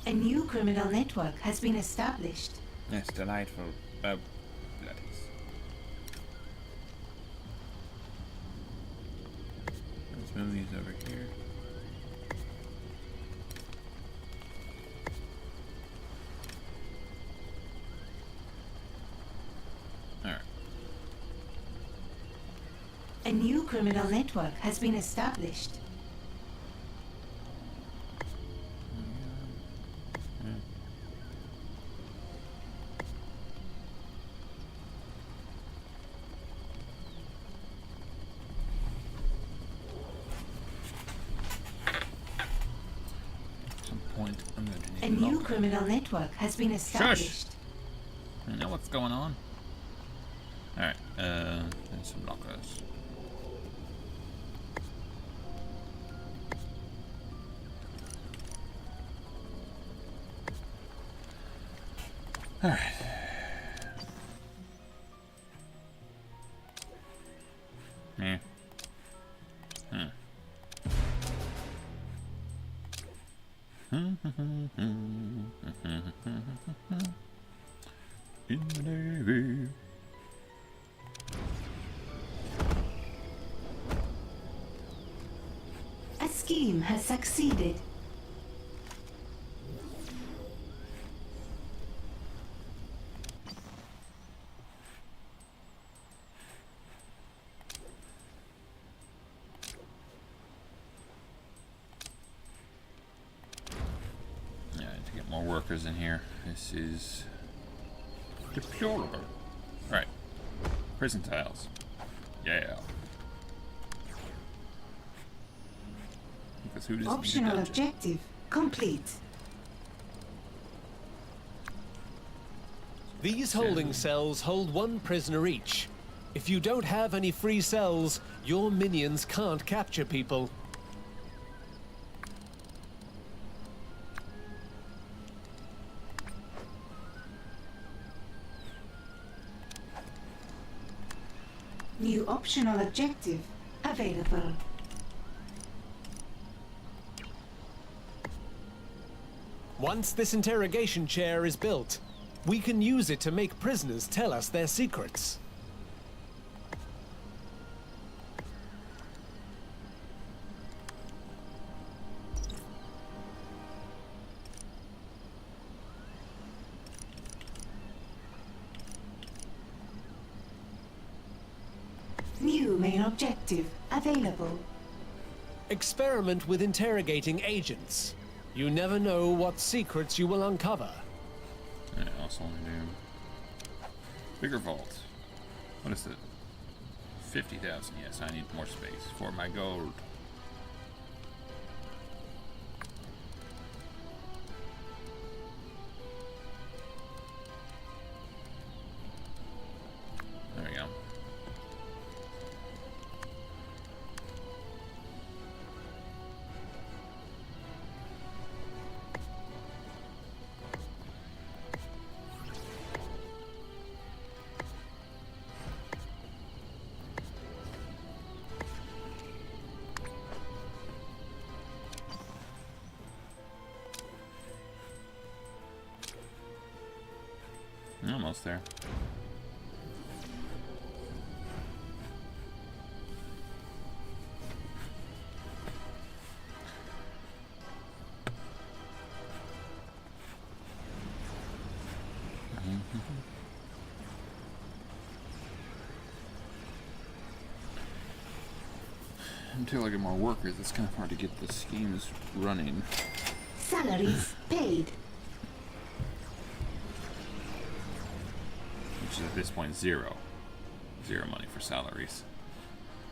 A new criminal network has been established. Yes, delightful. Let's move these over here. Alright. A new criminal network has been established. A new criminal network has been established. I know what's going on. Alright, there's some lockers. Alright. Yeah. In the Navy. A scheme has succeeded. More workers in here. This is deplorable. Right. Prison tiles. Yeah. Because who doesn't Optional objective complete. These holding cells hold one prisoner each. If you don't have any free cells, your minions can't capture people. New optional objective available. Once this interrogation chair is built, We can use it to make prisoners tell us their secrets. New main objective available. Experiment with interrogating agents. You never know what secrets you will uncover. I also want to do bigger vault. What is it? 50,000. Yes, I need more space for my gold. There we go. Almost there. Until I get more workers, it's kind of hard to get the schemes running. Salaries paid. Which is at this point zero money for salaries.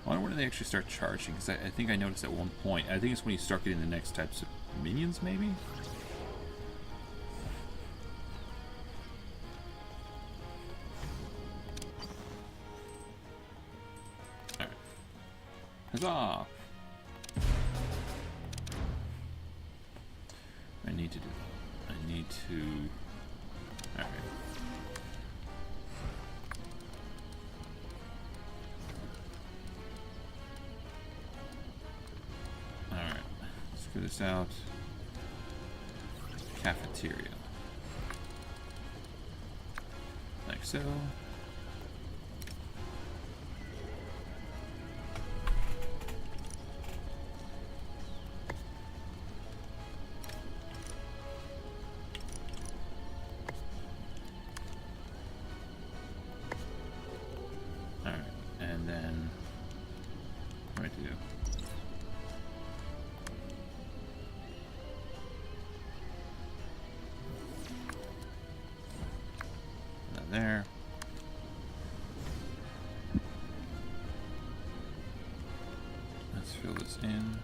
I wonder when they actually start charging, because I think I noticed at one point, I think it's when you start getting the next types of minions, maybe? Alright. Huzzah! I need to do that. I need to... Alright. Figure this out. Cafeteria. Like so. Alright, and then what do I do? There. Let's fill this in.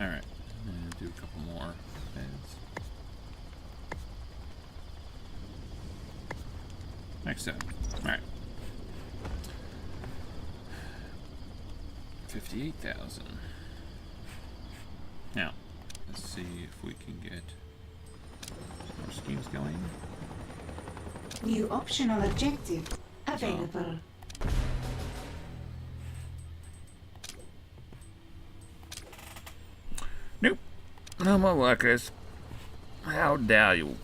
Alright, I'm gonna do a couple more beds. Next up. Alright. 58,000. Now, let's see if we can get some more schemes going. New optional objective available. Nope. No more workers. How dare you?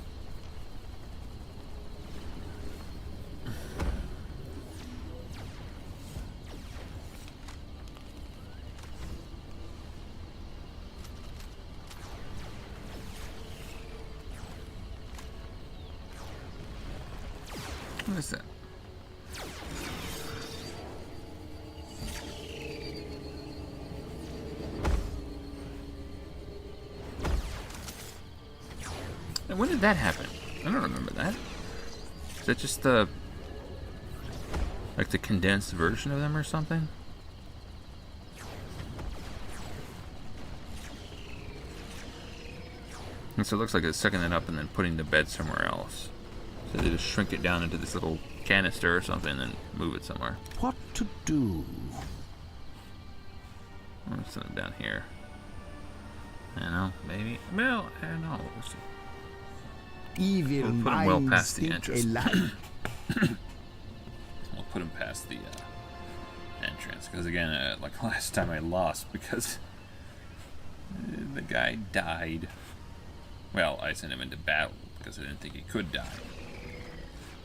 What is that? And when did that happen? I don't remember that. Is that just the like the condensed version of them or something? And so it looks like it's sucking it up and then putting the bed somewhere else. So they just shrink it down into this little canister or something and then move it somewhere. What to do? I'm gonna send it down here. I don't know, maybe. Well, I don't know. We'll see. Evil We'll put him well minds past the think entrance. alike. We'll put him past the entrance because again, like last time I lost because the guy died. Well, I sent him into battle because I didn't think he could die.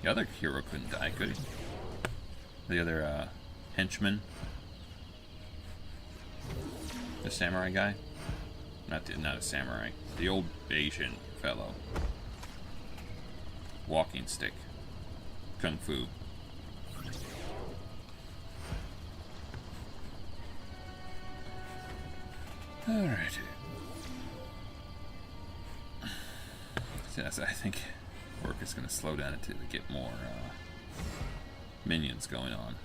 The other hero couldn't die, could he? The other henchman, the samurai guy. Not a samurai. The old Asian fellow. Walking stick. Kung Fu. Alright. Yes, I think work is going to slow down until we get more minions going on.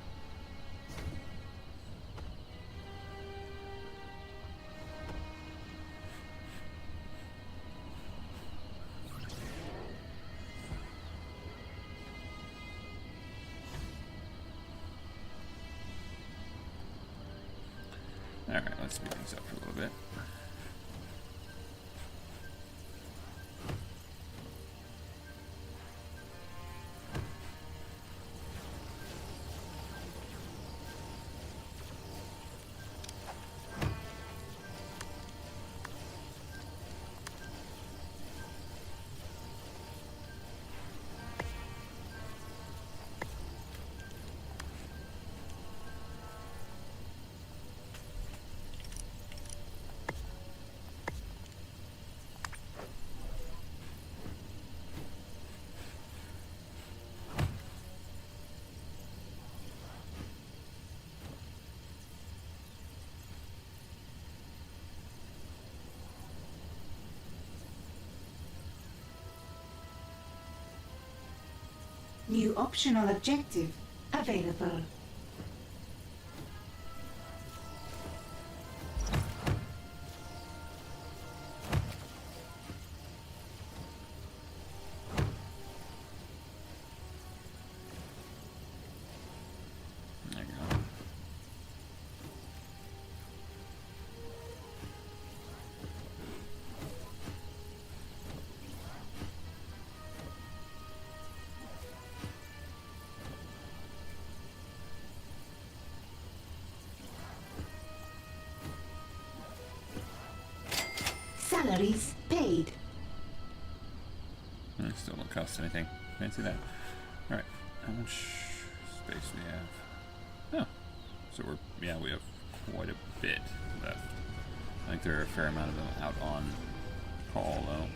Alright, let's speed things up for a little bit. New optional objective available. There you go. Salaries paid. Still don't cost anything. Fancy that. Alright, how much space we have? Oh, so we have quite a bit left. I think there are a fair amount of them out on call though.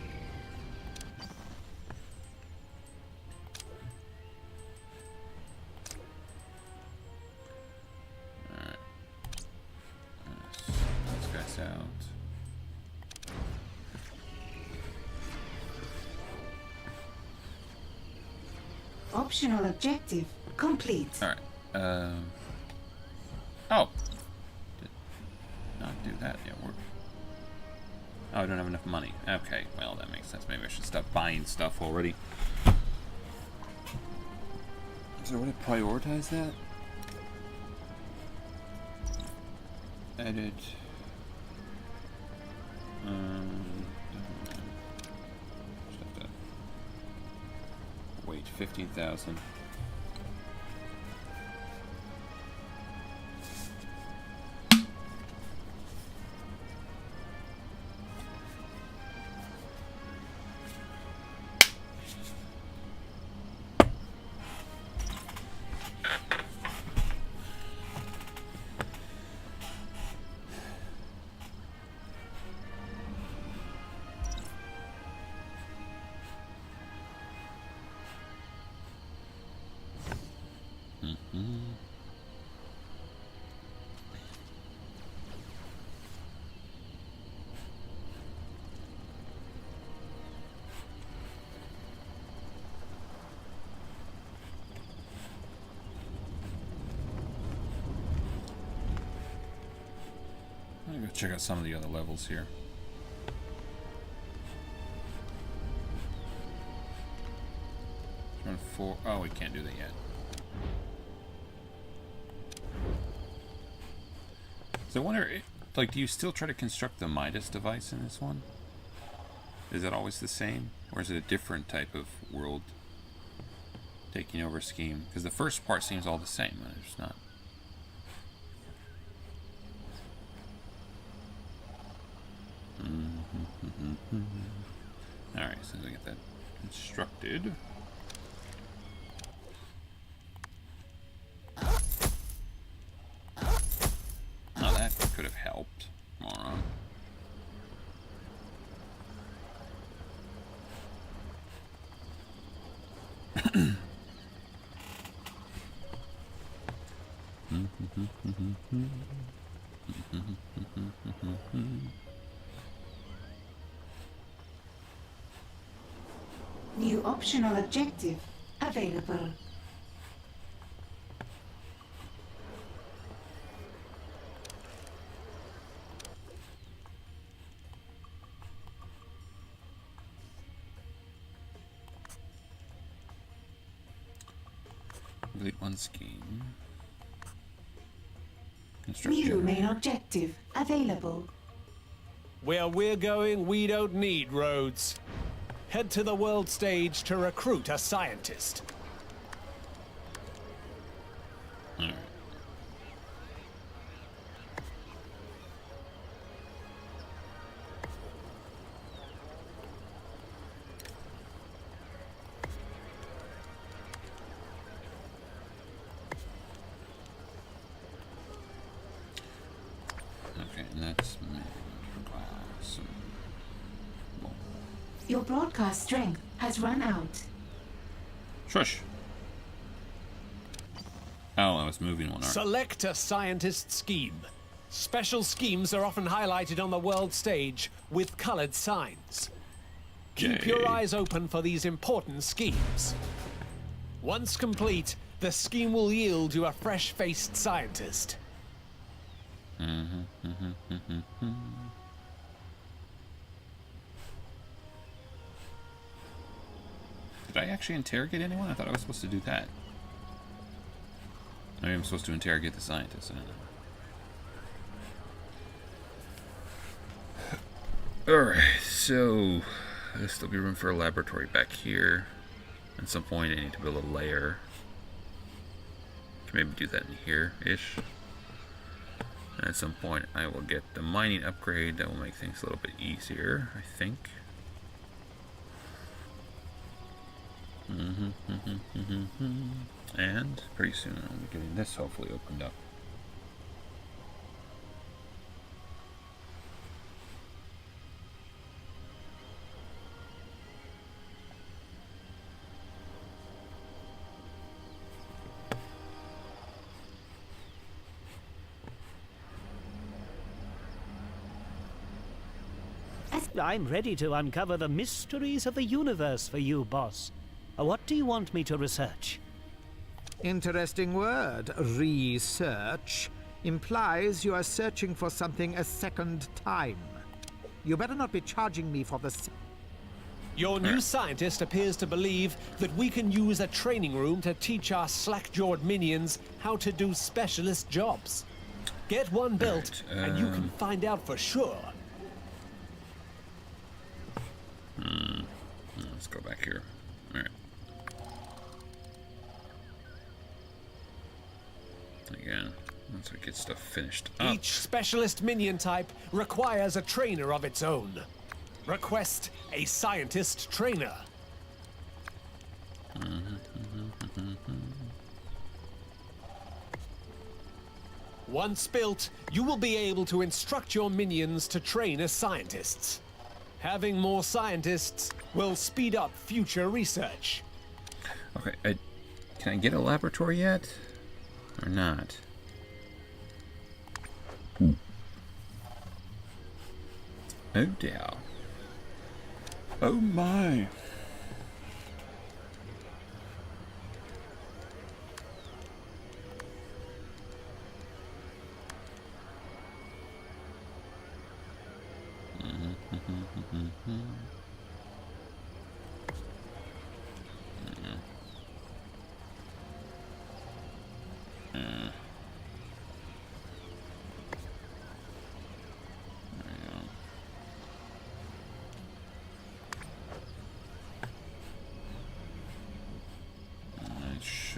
Alright. Those guys out. Optional objective complete. Alright. Oh. Did not do that yet. Oh, I don't have enough money. Okay, well, that makes sense. Maybe I should stop buying stuff already. Is there a way to prioritize that? Edit. Just have to wait 15,000. check out some of the other levels here. Run 4. Oh, we can't do that yet. So I wonder, like, do you still try to construct the Midas device in this one? Is it always the same? Or is it a different type of world taking over scheme? Because the first part seems all the same, but it's not. Alright, as soon as I get that constructed. Oh, that could have helped. Moron. New optional objective available. Complete one scheme. New main objective available. Where we're going, we don't need roads. Head to the world stage to recruit a scientist. All right. Okay, and that's class. Your broadcast strength has run out. Shush. Oh, I was moving one arm. Select a scientist scheme. Special schemes are often highlighted on the world stage with colored signs. Keep your eyes open for these important schemes. Once complete, the scheme will yield you a fresh-faced scientist. Did I actually interrogate anyone? I thought I was supposed to do that. Maybe I'm supposed to interrogate the scientist. I don't know. Alright, so there'll still be room for a laboratory back here. At some point I need to build a layer. Can maybe do that in here-ish. And at some point I will get the mining upgrade that will make things a little bit easier, I think. And pretty soon I'll be getting this hopefully opened up. I'm ready to uncover the mysteries of the universe for you, boss. What do you want me to research? Interesting word, research. Implies you are searching for something a second time. You better not be charging me for the... Your new scientist appears to believe that we can use a training room to teach our slack-jawed minions how to do specialist jobs. Get one built, and you can find out for sure. Let's go back here. Alright. Again, once we get stuff finished up. Each specialist minion type requires a trainer of its own. Request a scientist trainer. Once built, you will be able to instruct your minions to train as scientists. Having more scientists will speed up future research. Okay, can I get a laboratory yet? Or not? Oh dear. Oh my.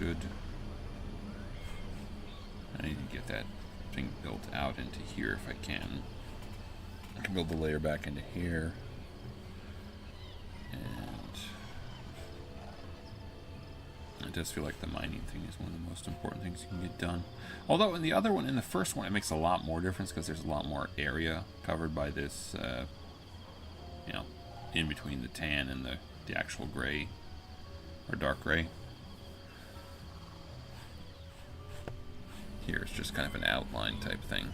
I need to get that thing built out into here if I can. I can build the layer back into here. And it does feel like the mining thing is one of the most important things you can get done. Although in the other one, in the first one, it makes a lot more difference because there's a lot more area covered by this, you know, in between the tan and the actual gray or dark gray. Here it's just kind of an outline type thing.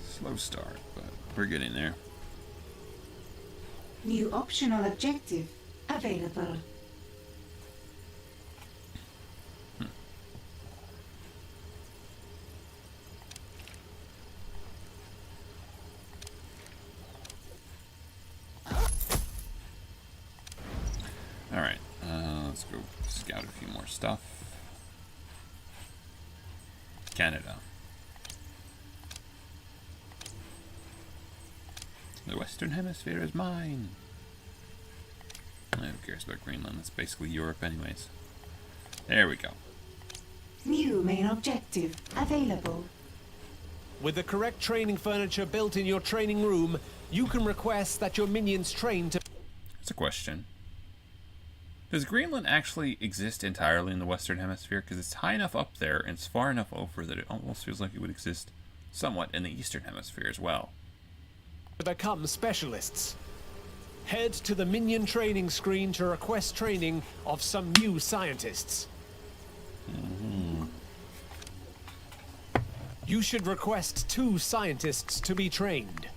Slow start, but we're getting there. New optional objective available. Alright, let's go scout a few more stuff. Canada. The Western Hemisphere is mine. Who cares about Greenland? That's basically Europe anyways. There we go. New main objective available. With the correct training furniture built in your training room, you can request that your minions train to... That's a question. Does Greenland actually exist entirely in the Western Hemisphere? Because it's high enough up there and it's far enough over that it almost feels like it would exist somewhat in the Eastern Hemisphere as well. become specialists. Head to the minion training screen to request training of some new scientists. You should request 2 scientists to be trained.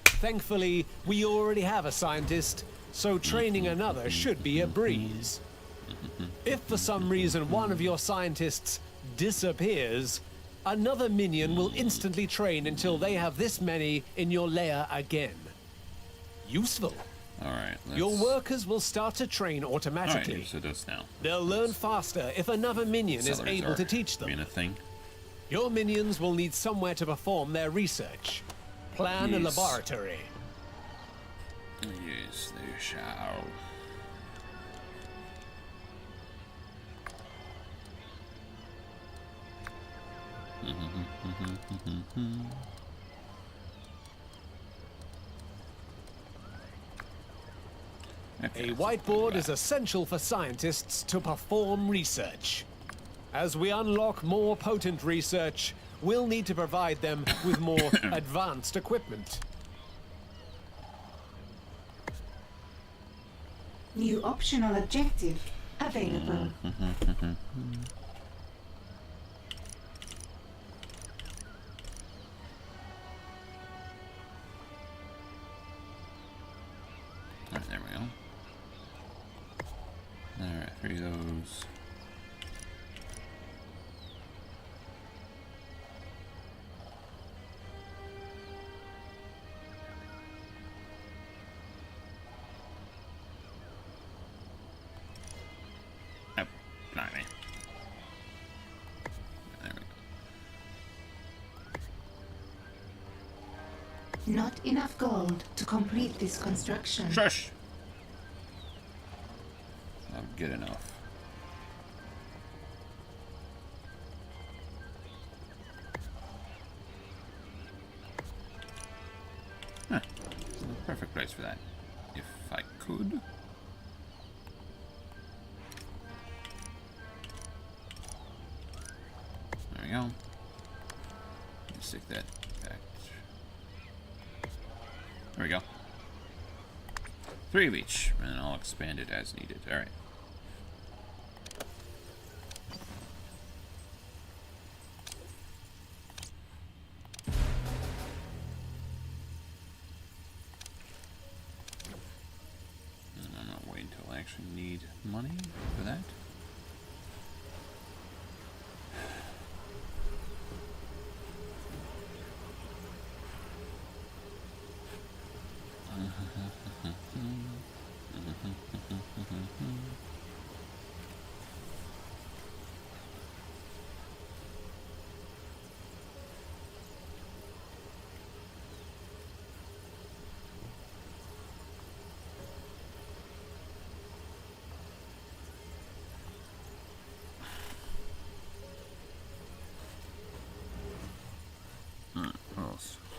Thankfully, we already have a scientist, so training another should be a breeze. If for some reason one of your scientists disappears, another minion will instantly train until they have this many in your lair again. Useful. Alright, Your workers will start to train automatically. Alright, so it does now. They'll learn faster if another minion is Salaries able are to teach them. being a thing. Your minions will need somewhere to perform their research. Plan a Yes. laboratory. Yes, they shall. A whiteboard is essential for scientists to perform research. As we unlock more potent research, we'll need to provide them with more advanced equipment. New optional objective available. Alright, there we go. Alright, 3 of those. Oh, blimey. There we go. Not enough gold to complete this construction. Shush! I'll get enough. Huh. Perfect place for that. If I could. There we go. Stick that back. There we go. 3 of each, and then I'll expand it as needed. Alright. I'm not waiting until I actually need money for that.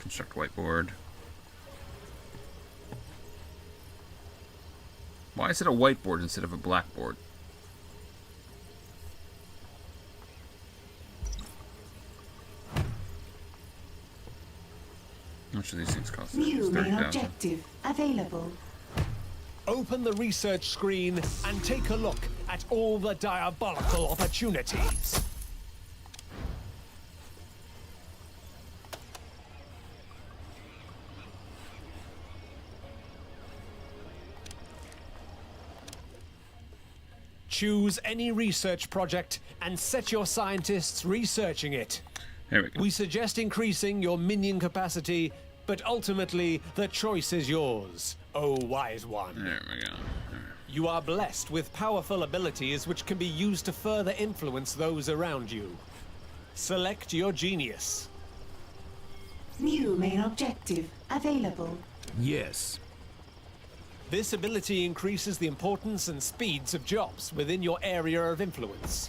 Construct whiteboard. Why is it a whiteboard instead of a blackboard? How much do these things cost? New main 30,000. objective available. Open the research screen and take a look at all the diabolical opportunities. Choose any research project and set your scientists researching it. There we go. We suggest increasing your minion capacity, but ultimately the choice is yours, O wise one. There we go. You are blessed with powerful abilities which can be used to further influence those around you. Select your genius. New main objective available. Yes. This ability increases the importance and speeds of jobs within your area of influence.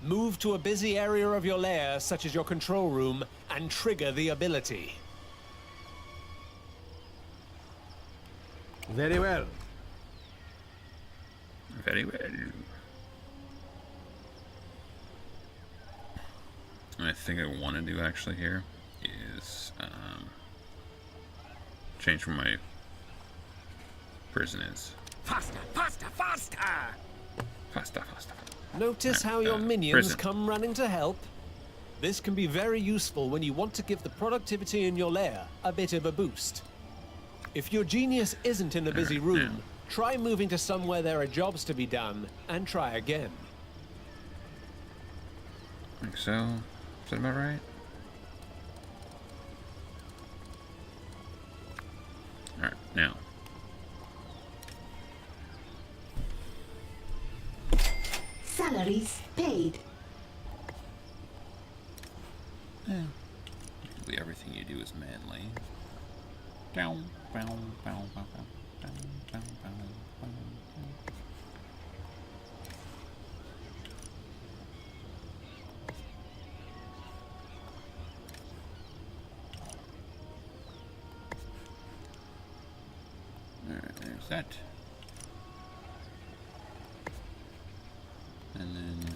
Move to a busy area of your lair, such as your control room, and trigger the ability. Very well. Very well. What I think I want to do actually here is change where my prison is. Faster, faster, faster! Faster, faster. Notice how your minions prison. come running to help? This can be very useful when you want to give the productivity in your lair a bit of a boost. If your genius isn't in a busy room, try moving to somewhere there are jobs to be done, and try again. Like so. Is that about right? Alright, now. Salaries paid. Usually everything you do is manly. Down, down, down, down, down, down, down, down. Alright, there's that. And then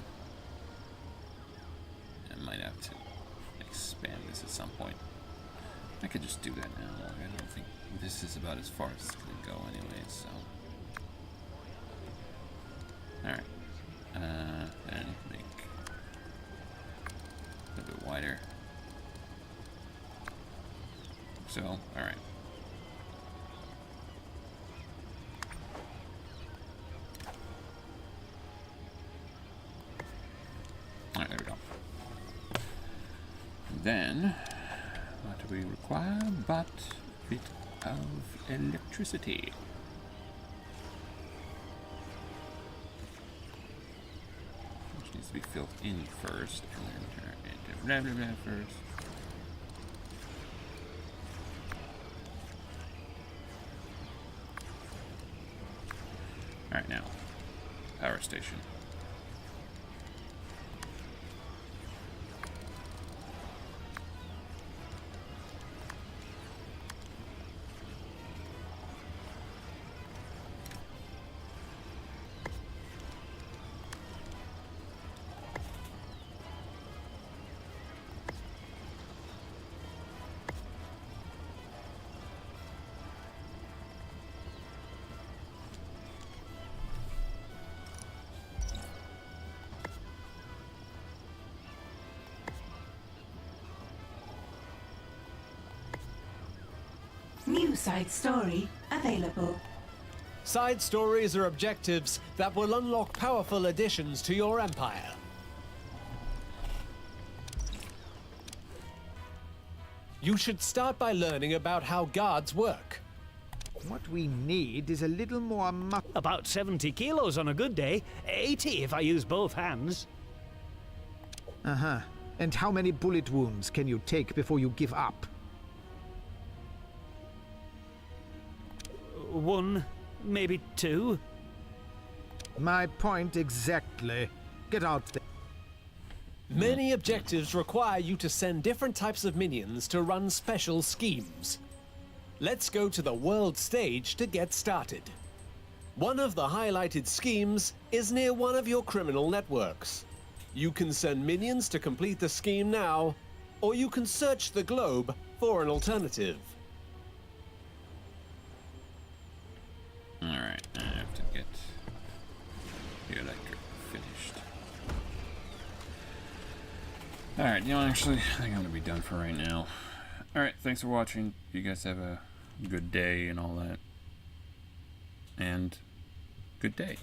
I might have to expand this at some point. I could just do that now. I don't think this is about as far as it's going to go anyway, so. Alright. And make a little bit wider. So, alright. Alright, there we go. Then, what do we require but a bit of electricity? Which needs to be filled in first, and then turn it into blah blah blah first. Alright, now, power station. New side story available. Side stories are objectives that will unlock powerful additions to your empire. You should start by learning about how guards work. What we need is a little more About 70 kilos on a good day. 80 if I use both hands. Uh-huh. And how many bullet wounds can you take before you give up? 1, maybe 2. My point exactly. Get out there. Many objectives require you to send different types of minions to run special schemes. Let's go to the world stage to get started. One of the highlighted schemes is near one of your criminal networks. You can send minions to complete the scheme now, or you can search the globe for an alternative. Alright, I have to get the electric finished. Alright, you know, actually, I think I'm gonna be done for right now. Alright, thanks for watching. You guys have a good day and all that. And good day.